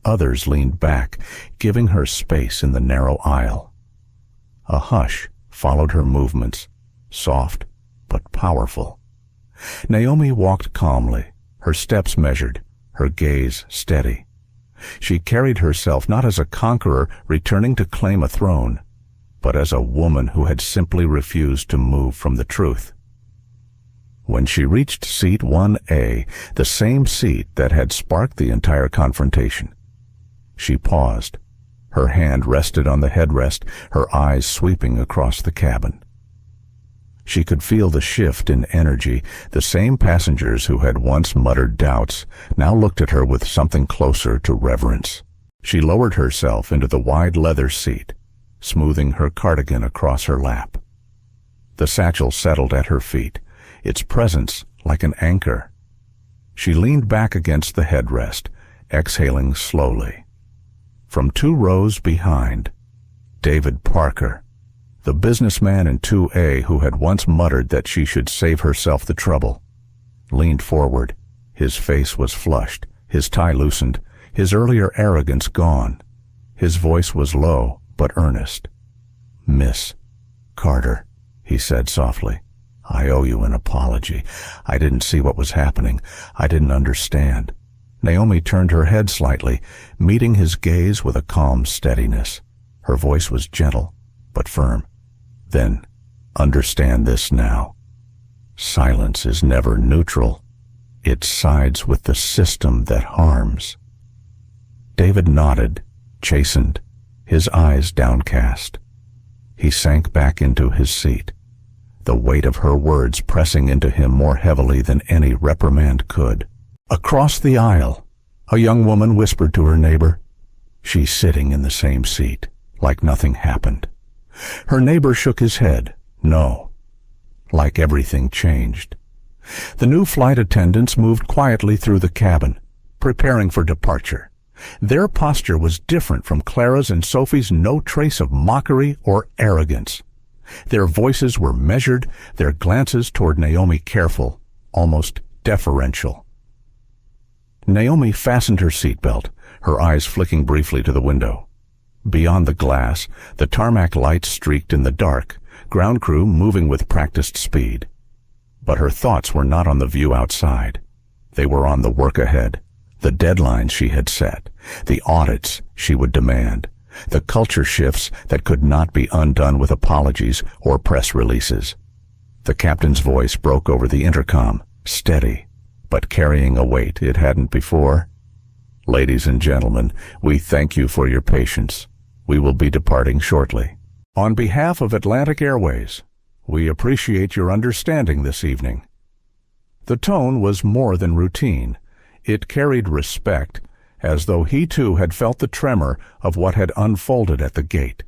Others leaned back, giving her space in the narrow aisle. A hush followed her movements, soft but powerful. Naomi walked calmly, her steps measured, her gaze steady. She carried herself not as a conqueror returning to claim a throne, but as a woman who had simply refused to move from the truth. When she reached seat 1A, the same seat that had sparked the entire confrontation, she paused. Her hand rested on the headrest, her eyes sweeping across the cabin. She could feel the shift in energy. The same passengers who had once muttered doubts now looked at her with something closer to reverence. She lowered herself into the wide leather seat, smoothing her cardigan across her lap. The satchel settled at her feet, its presence like an anchor. She leaned back against the headrest, exhaling slowly. From 2 rows behind, David Parker, the businessman in 2A who had once muttered that she should save herself the trouble, leaned forward. His face was flushed, his tie loosened, his earlier arrogance gone. His voice was low but earnest. "Miss Carter," he said softly, "I owe you an apology. I didn't see what was happening. I didn't understand." Naomi turned her head slightly, meeting his gaze with a calm steadiness. Her voice was gentle, but firm. "Then, understand this now. Silence is never neutral. It sides with the system that harms. David nodded, chastened, his eyes downcast. He sank back into his seat, the weight of her words pressing into him more heavily than any reprimand could. Across the aisle, a young woman whispered to her neighbor. She's sitting in the same seat, like nothing happened. Her neighbor shook his head. No, like everything changed. The new flight attendants moved quietly through the cabin, preparing for departure. Their posture was different from Clara's and Sophie's, no trace of mockery or arrogance. Their voices were measured, their glances toward Naomi careful, almost deferential. Naomi fastened her seatbelt, her eyes flicking briefly to the window. Beyond the glass, the tarmac lights streaked in the dark, ground crew moving with practiced speed. But her thoughts were not on the view outside. They were on the work ahead, the deadlines she had set, the audits she would demand, the culture shifts that could not be undone with apologies or press releases. The captain's voice broke over the intercom, steady, but carrying a weight it hadn't before. Ladies and gentlemen, we thank you for your patience. We will be departing shortly. On behalf of Atlantic Airways, we appreciate your understanding this evening. The tone was more than routine. It carried respect, as though he too had felt the tremor of what had unfolded at the gate.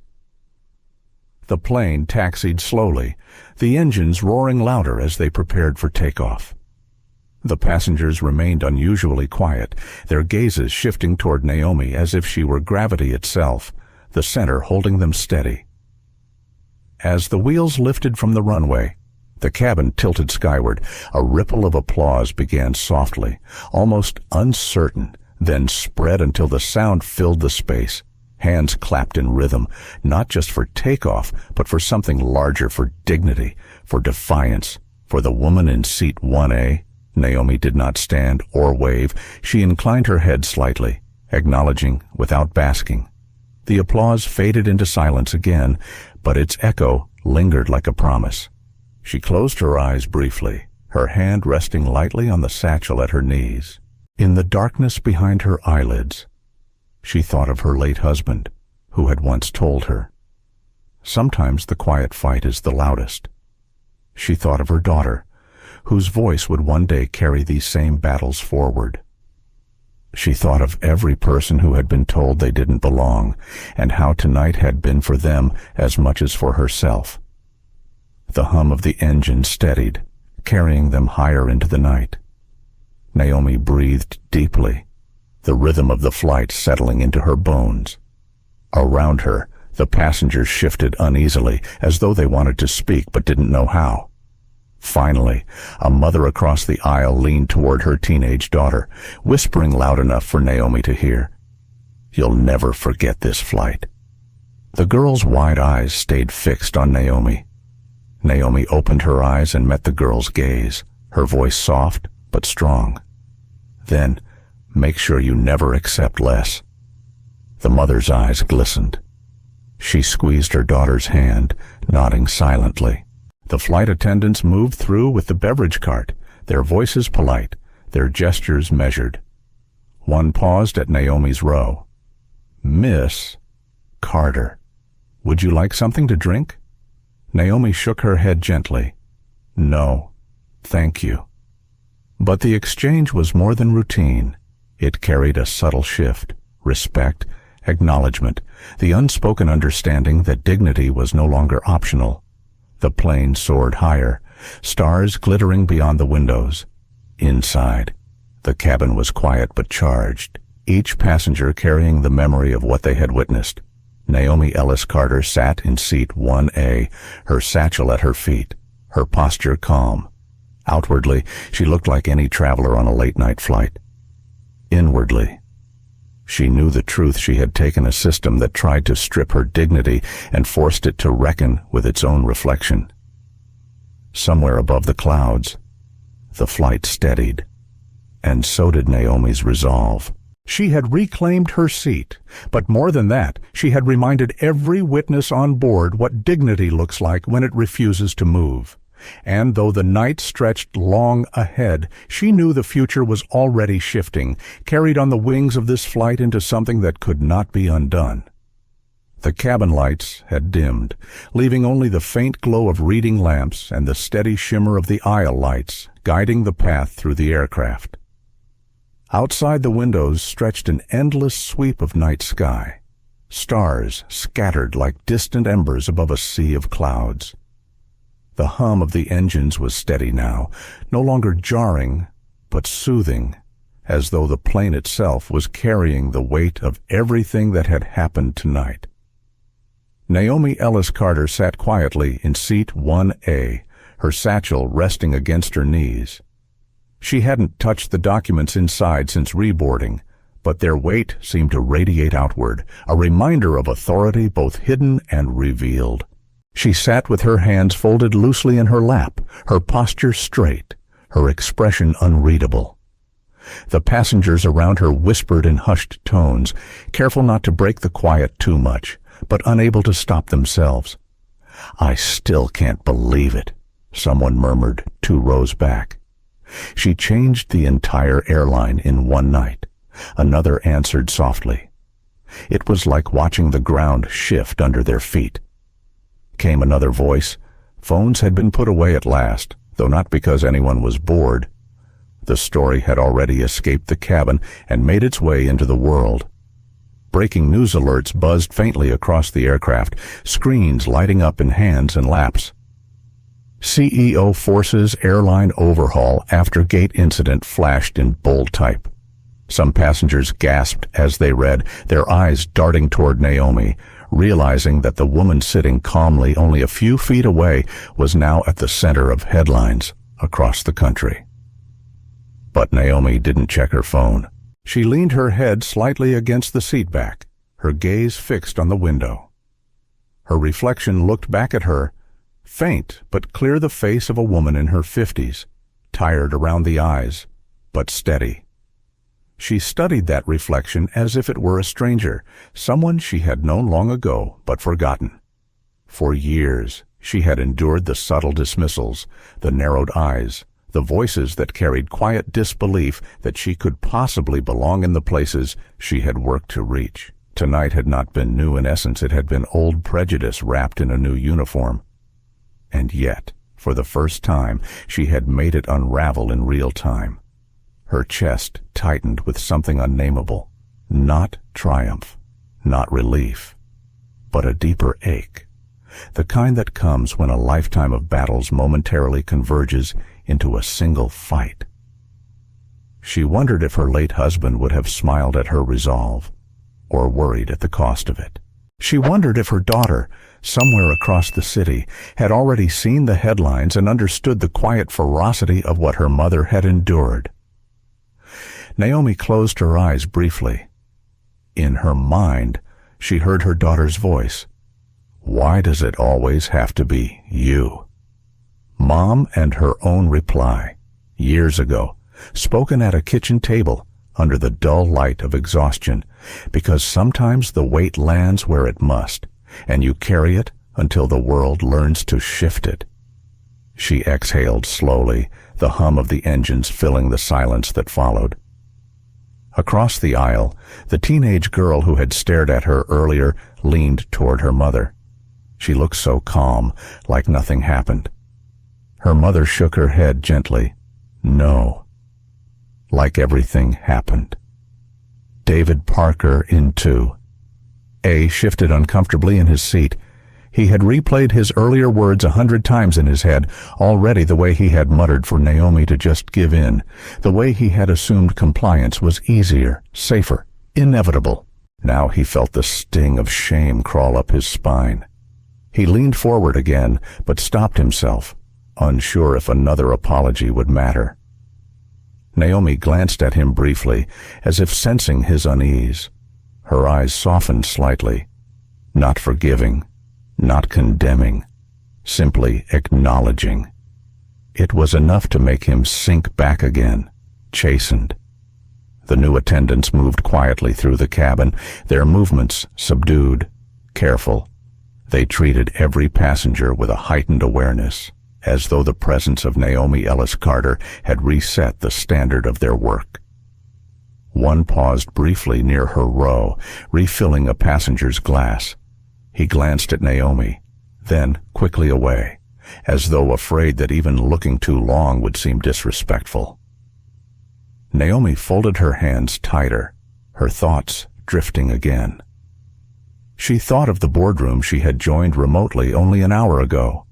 The plane taxied slowly, the engines roaring louder as they prepared for takeoff. The passengers remained unusually quiet, their gazes shifting toward Naomi as if she were gravity itself, the center holding them steady. As the wheels lifted from the runway, the cabin tilted skyward. A ripple of applause began softly, almost uncertain, then spread until the sound filled the space. Hands clapped in rhythm, not just for takeoff, but for something larger, for dignity, for defiance, for the woman in seat 1A. Naomi did not stand or wave. She inclined her head slightly, acknowledging without basking. The applause faded into silence again, but its echo lingered like a promise. She closed her eyes briefly, her hand resting lightly on the satchel at her knees. In the darkness behind her eyelids, she thought of her late husband, who had once told her, "Sometimes the quiet fight is the loudest." She thought of her daughter, whose voice would one day carry these same battles forward. She thought of every person who had been told they didn't belong, and how tonight had been for them as much as for herself. The hum of the engine steadied, carrying them higher into the night. Naomi breathed deeply, the rhythm of the flight settling into her bones. Around her, the passengers shifted uneasily, as though they wanted to speak but didn't know how. Finally, a mother across the aisle leaned toward her teenage daughter, whispering loud enough for Naomi to hear, "You'll never forget this flight." The girl's wide eyes stayed fixed on Naomi. Naomi opened her eyes and met the girl's gaze, her voice soft but strong. "Then, make sure you never accept less." The mother's eyes glistened. She squeezed her daughter's hand, nodding silently. The flight attendants moved through with the beverage cart, their voices polite, their gestures measured. One paused at Naomi's row. "Miss Carter, would you like something to drink?" Naomi shook her head gently. "No, thank you." But the exchange was more than routine. It carried a subtle shift, respect, acknowledgement, the unspoken understanding that dignity was no longer optional. The plane soared higher, stars glittering beyond the windows. Inside, the cabin was quiet but charged, each passenger carrying the memory of what they had witnessed. Naomi Ellis Carter sat in seat 1A, her satchel at her feet, her posture calm. Outwardly, she looked like any traveler on a late-night flight. Inwardly, she knew the truth. She had taken a system that tried to strip her dignity and forced it to reckon with its own reflection. Somewhere above the clouds, the flight steadied, and so did Naomi's resolve. She had reclaimed her seat, but more than that, she had reminded every witness on board what dignity looks like when it refuses to move. And though the night stretched long ahead, she knew the future was already shifting, carried on the wings of this flight into something that could not be undone. The cabin lights had dimmed, leaving only the faint glow of reading lamps and the steady shimmer of the aisle lights guiding the path through the aircraft. Outside the windows stretched an endless sweep of night sky, stars scattered like distant embers above a sea of clouds. The hum of the engines was steady now, no longer jarring, but soothing, as though the plane itself was carrying the weight of everything that had happened tonight. Naomi Ellis Carter sat quietly in seat 1A, her satchel resting against her knees. She hadn't touched the documents inside since reboarding, but their weight seemed to radiate outward, a reminder of authority both hidden and revealed. She sat with her hands folded loosely in her lap, her posture straight, her expression unreadable. The passengers around her whispered in hushed tones, careful not to break the quiet too much, but unable to stop themselves. "I still can't believe it," someone murmured 2 rows back. "She changed the entire airline in one night," another answered softly. It was like watching the ground shift under their feet. Came another voice. Phones had been put away at last, though not because anyone was bored. The story had already escaped the cabin and made its way into the world. Breaking news alerts buzzed faintly across the aircraft, screens lighting up in hands and laps. CEO forces airline overhaul after gate incident flashed in bold type. Some passengers gasped as they read, their eyes darting toward Naomi, realizing that the woman sitting calmly only a few feet away was now at the center of headlines across the country. But Naomi didn't check her phone. She leaned her head slightly against the seat back, her gaze fixed on the window. Her reflection looked back at her, faint but clear, the face of a woman in her 50s, tired around the eyes, but steady. She studied that reflection as if it were a stranger, someone she had known long ago but forgotten. For years she had endured the subtle dismissals, the narrowed eyes, the voices that carried quiet disbelief that she could possibly belong in the places she had worked to reach. Tonight had not been new in essence, it had been old prejudice wrapped in a new uniform. And yet, for the first time, she had made it unravel in real time. Her chest tightened with something unnameable, not triumph, not relief, but a deeper ache, the kind that comes when a lifetime of battles momentarily converges into a single fight. She wondered if her late husband would have smiled at her resolve, or worried at the cost of it. She wondered if her daughter, somewhere across the city, had already seen the headlines and understood the quiet ferocity of what her mother had endured. Naomi closed her eyes briefly. In her mind, she heard her daughter's voice. "Why does it always have to be you?" Mom and her own reply, years ago, spoken at a kitchen table under the dull light of exhaustion, because sometimes the weight lands where it must, and you carry it until the world learns to shift it. She exhaled slowly, the hum of the engines filling the silence that followed. Across the aisle, the teenage girl who had stared at her earlier leaned toward her mother. She looked so calm, like nothing happened. Her mother shook her head gently. No. Like everything happened. David Parker in 2. A shifted uncomfortably in his seat. He had replayed his earlier words 100 times in his head, already the way he had muttered for Naomi to just give in, the way he had assumed compliance was easier, safer, inevitable. Now he felt the sting of shame crawl up his spine. He leaned forward again, but stopped himself, unsure if another apology would matter. Naomi glanced at him briefly, as if sensing his unease. Her eyes softened slightly, not forgiving, not condemning, simply acknowledging. It was enough to make him sink back again, chastened. The new attendants moved quietly through the cabin, their movements subdued, careful. They treated every passenger with a heightened awareness, as though the presence of Naomi Ellis Carter had reset the standard of their work. One paused briefly near her row, refilling a passenger's glass. He glanced at Naomi, then quickly away, as though afraid that even looking too long would seem disrespectful. Naomi folded her hands tighter, her thoughts drifting again. She thought of the boardroom she had joined remotely only an hour ago,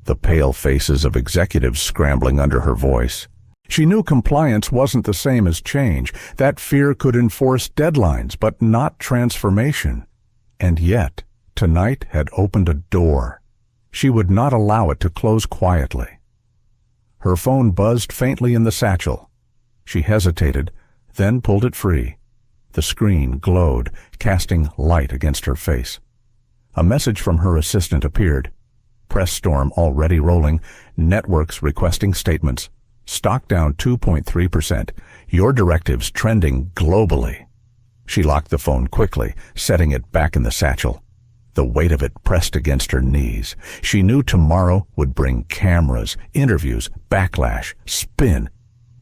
the pale faces of executives scrambling under her voice. She knew compliance wasn't the same as change. That fear could enforce deadlines, but not transformation. And yet, tonight had opened a door. She would not allow it to close quietly. Her phone buzzed faintly in the satchel. She hesitated, then pulled it free. The screen glowed, casting light against her face. A message from her assistant appeared. Press storm already rolling, networks requesting statements. Stock down 2.3%. Your directives trending globally. She locked the phone quickly, setting it back in the satchel. The weight of it pressed against her knees. She knew tomorrow would bring cameras, interviews, backlash, spin.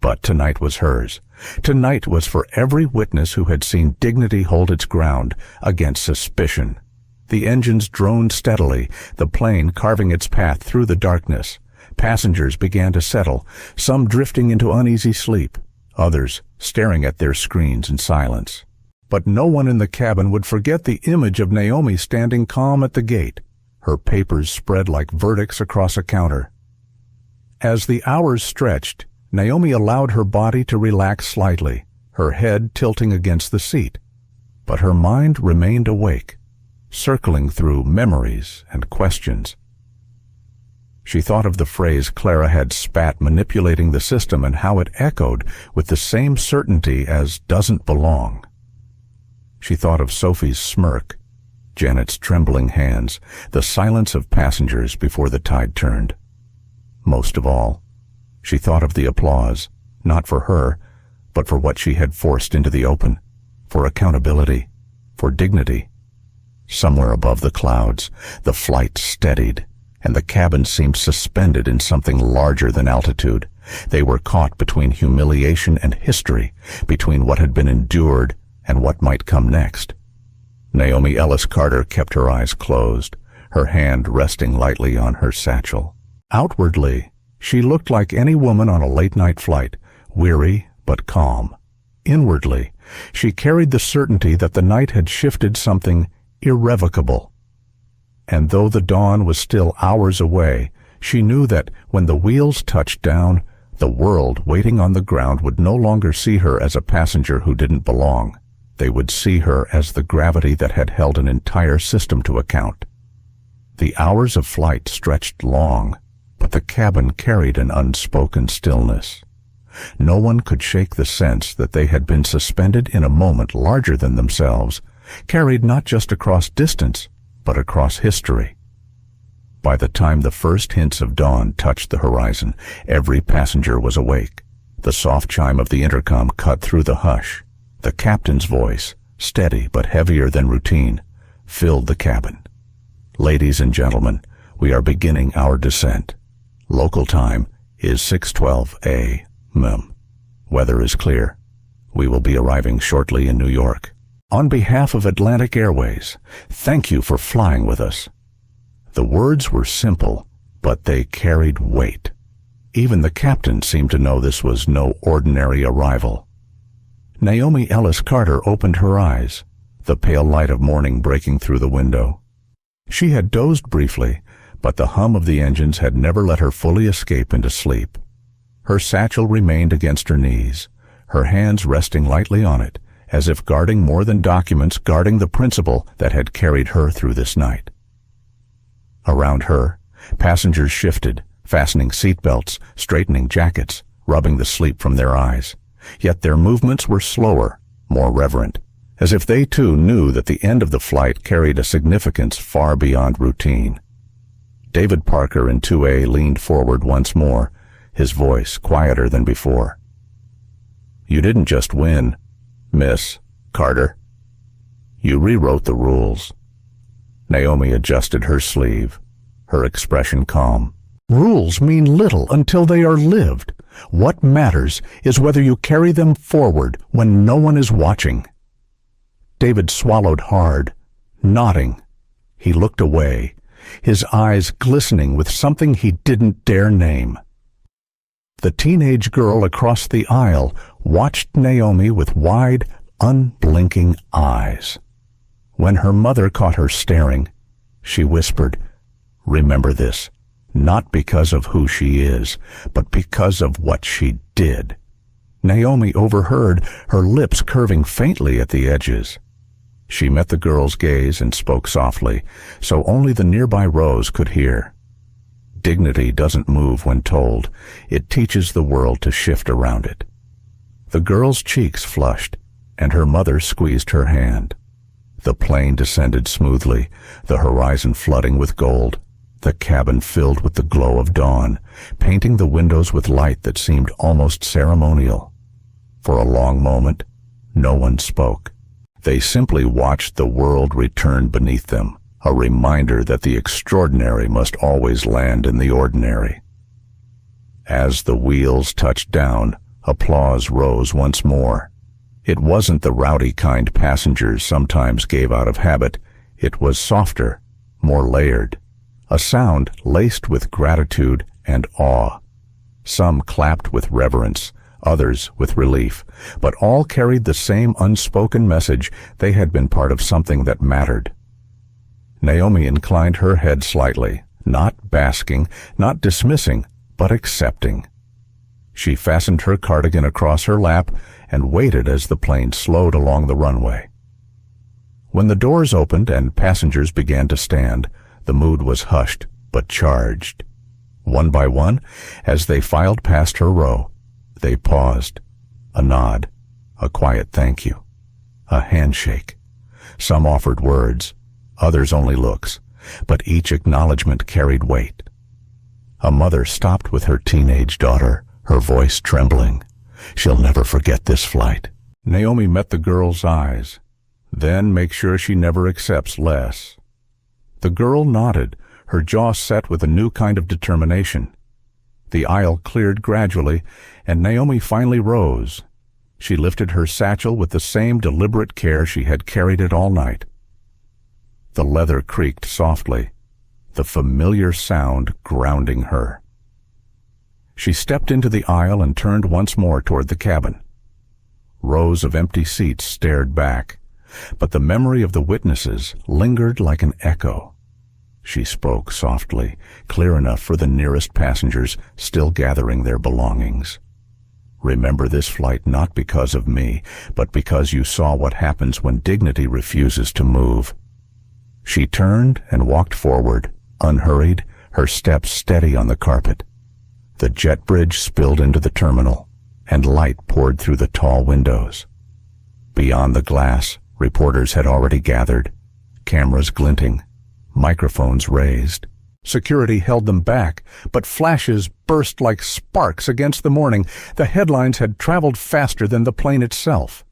But tonight was hers. Tonight was for every witness who had seen dignity hold its ground against suspicion. The engines droned steadily, the plane carving its path through the darkness. Passengers began to settle, some drifting into uneasy sleep, others staring at their screens in silence. But no one in the cabin would forget the image of Naomi standing calm at the gate, her papers spread like verdicts across a counter. As the hours stretched, Naomi allowed her body to relax slightly, her head tilting against the seat. But her mind remained awake, circling through memories and questions. She thought of the phrase Clara had spat manipulating the system and how it echoed with the same certainty as "doesn't belong." She thought of Sophie's smirk, Janet's trembling hands, the silence of passengers before the tide turned. Most of all, she thought of the applause, not for her, but for what she had forced into the open, for accountability, for dignity. Somewhere above the clouds, the flight steadied, and the cabin seemed suspended in something larger than altitude. They were caught between humiliation and history, between what had been endured and what might come next. Naomi Ellis Carter kept her eyes closed, her hand resting lightly on her satchel. Outwardly, she looked like any woman on a late-night flight, weary but calm. Inwardly, she carried the certainty that the night had shifted something irrevocable. And though the dawn was still hours away, she knew that when the wheels touched down, the world waiting on the ground would no longer see her as a passenger who didn't belong. They would see her as the gravity that had held an entire system to account. The hours of flight stretched long, but the cabin carried an unspoken stillness. No one could shake the sense that they had been suspended in a moment larger than themselves, carried not just across distance, but across history. By the time the first hints of dawn touched the horizon, every passenger was awake. The soft chime of the intercom cut through the hush. The captain's voice, steady but heavier than routine, filled the cabin. Ladies and gentlemen, we are beginning our descent. Local time is 6:12 a.m. Weather is clear. We will be arriving shortly in New York. On behalf of Atlantic Airways, thank you for flying with us. The words were simple, but they carried weight. Even the captain seemed to know this was no ordinary arrival. Naomi Ellis Carter opened her eyes, the pale light of morning breaking through the window. She had dozed briefly, but the hum of the engines had never let her fully escape into sleep. Her satchel remained against her knees, her hands resting lightly on it, as if guarding more than documents, guarding the principle that had carried her through this night. Around her, passengers shifted, fastening seatbelts, straightening jackets, rubbing the sleep from their eyes. Yet their movements were slower, more reverent, as if they too knew that the end of the flight carried a significance far beyond routine. David Parker in 2A leaned forward once more, his voice quieter than before. "You didn't just win, Miss Carter. You rewrote the rules." Naomi adjusted her sleeve, her expression calm. Rules mean little until they are lived. What matters is whether you carry them forward when no one is watching. David swallowed hard, nodding. He looked away, his eyes glistening with something he didn't dare name. The teenage girl across the aisle watched Naomi with wide, unblinking eyes. When her mother caught her staring, she whispered, "Remember this, not because of who she is, but because of what she did." Naomi overheard, her lips curving faintly at the edges. She met the girl's gaze and spoke softly, so only the nearby rows could hear. Dignity doesn't move when told. It teaches the world to shift around it. The girl's cheeks flushed, and her mother squeezed her hand. The plane descended smoothly, the horizon flooding with gold, the cabin filled with the glow of dawn, painting the windows with light that seemed almost ceremonial. For a long moment, no one spoke. They simply watched the world return beneath them, a reminder that the extraordinary must always land in the ordinary. As the wheels touched down, applause rose once more. It wasn't the rowdy kind passengers sometimes gave out of habit. It was softer, more layered, a sound laced with gratitude and awe. Some clapped with reverence, others with relief, but all carried the same unspoken message: they had been part of something that mattered. Naomi inclined her head slightly, not basking, not dismissing, but accepting. She fastened her cardigan across her lap and waited as the plane slowed along the runway. When the doors opened and passengers began to stand, the mood was hushed but charged. One by one, as they filed past her row, they paused. A nod, a quiet thank you, a handshake. Some offered words, others only looks, but each acknowledgement carried weight. A mother stopped with her teenage daughter, her voice trembling. "She'll never forget this flight." Naomi met the girl's eyes. "Then make sure she never accepts less." The girl nodded, her jaw set with a new kind of determination. The aisle cleared gradually, and Naomi finally rose. She lifted her satchel with the same deliberate care she had carried it all night. The leather creaked softly, the familiar sound grounding her. She stepped into the aisle and turned once more toward the cabin. Rows of empty seats stared back, but the memory of the witnesses lingered like an echo. She spoke softly, clear enough for the nearest passengers still gathering their belongings. "Remember this flight not because of me, but because you saw what happens when dignity refuses to move." She turned and walked forward, unhurried, her steps steady on the carpet. The jet bridge spilled into the terminal, and light poured through the tall windows. Beyond the glass, reporters had already gathered, cameras glinting, microphones raised. Security held them back, but flashes burst like sparks against the morning. The headlines had traveled faster than the plane itself.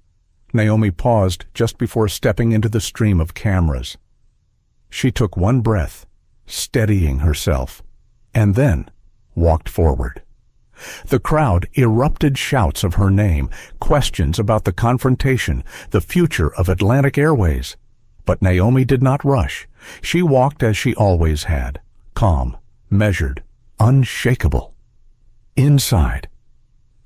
Naomi paused just before stepping into the stream of cameras. She took one breath, steadying herself, and then walked forward. The crowd erupted shouts of her name, questions about the confrontation, the future of Atlantic Airways. But Naomi did not rush. She walked as she always had, calm, measured, unshakable. Inside,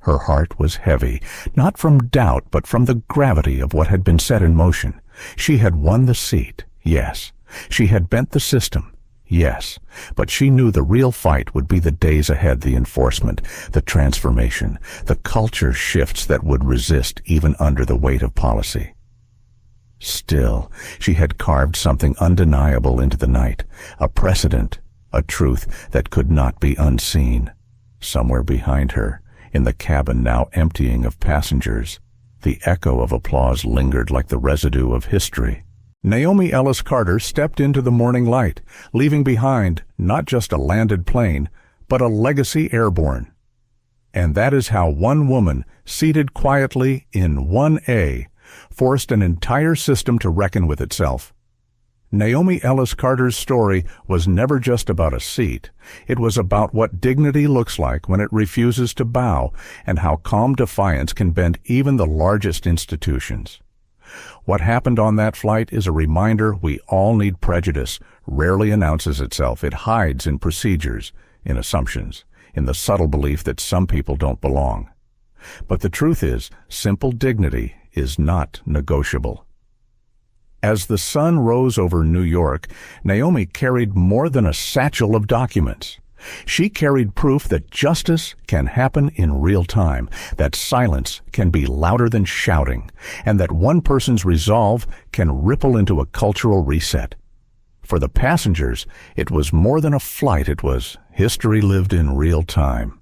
her heart was heavy, not from doubt but from the gravity of what had been set in motion. She had won the seat, yes. She had bent the system, yes, but she knew the real fight would be the days ahead, the enforcement, the transformation, the culture shifts that would resist even under the weight of policy. Still, she had carved something undeniable into the night, a precedent, a truth that could not be unseen. Somewhere behind her, in the cabin now emptying of passengers, the echo of applause lingered like the residue of history. Naomi Ellis Carter stepped into the morning light, leaving behind not just a landed plane, but a legacy airborne. And that is how one woman, seated quietly in 1A, forced an entire system to reckon with itself. Naomi Ellis Carter's story was never just about a seat. It was about what dignity looks like when it refuses to bow, and how calm defiance can bend even the largest institutions. What happened on that flight is a reminder we all need prejudice. Rarely announces itself. It hides in procedures, in assumptions, in the subtle belief that some people don't belong. But the truth is, simple dignity is not negotiable. As the sun rose over New York, Naomi carried more than a satchel of documents. She carried proof that justice can happen in real time, that silence can be louder than shouting, and that one person's resolve can ripple into a cultural reset. For the passengers, it was more than a flight. It was history lived in real time.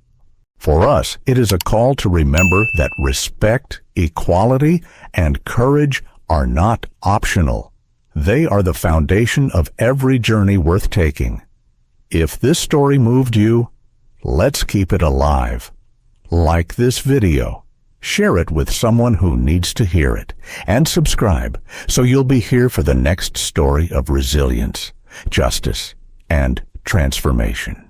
For us, it is a call to remember that respect, equality, and courage are not optional. They are the foundation of every journey worth taking. If this story moved you, let's keep it alive. Like this video, share it with someone who needs to hear it, and subscribe so you'll be here for the next story of resilience, justice, and transformation.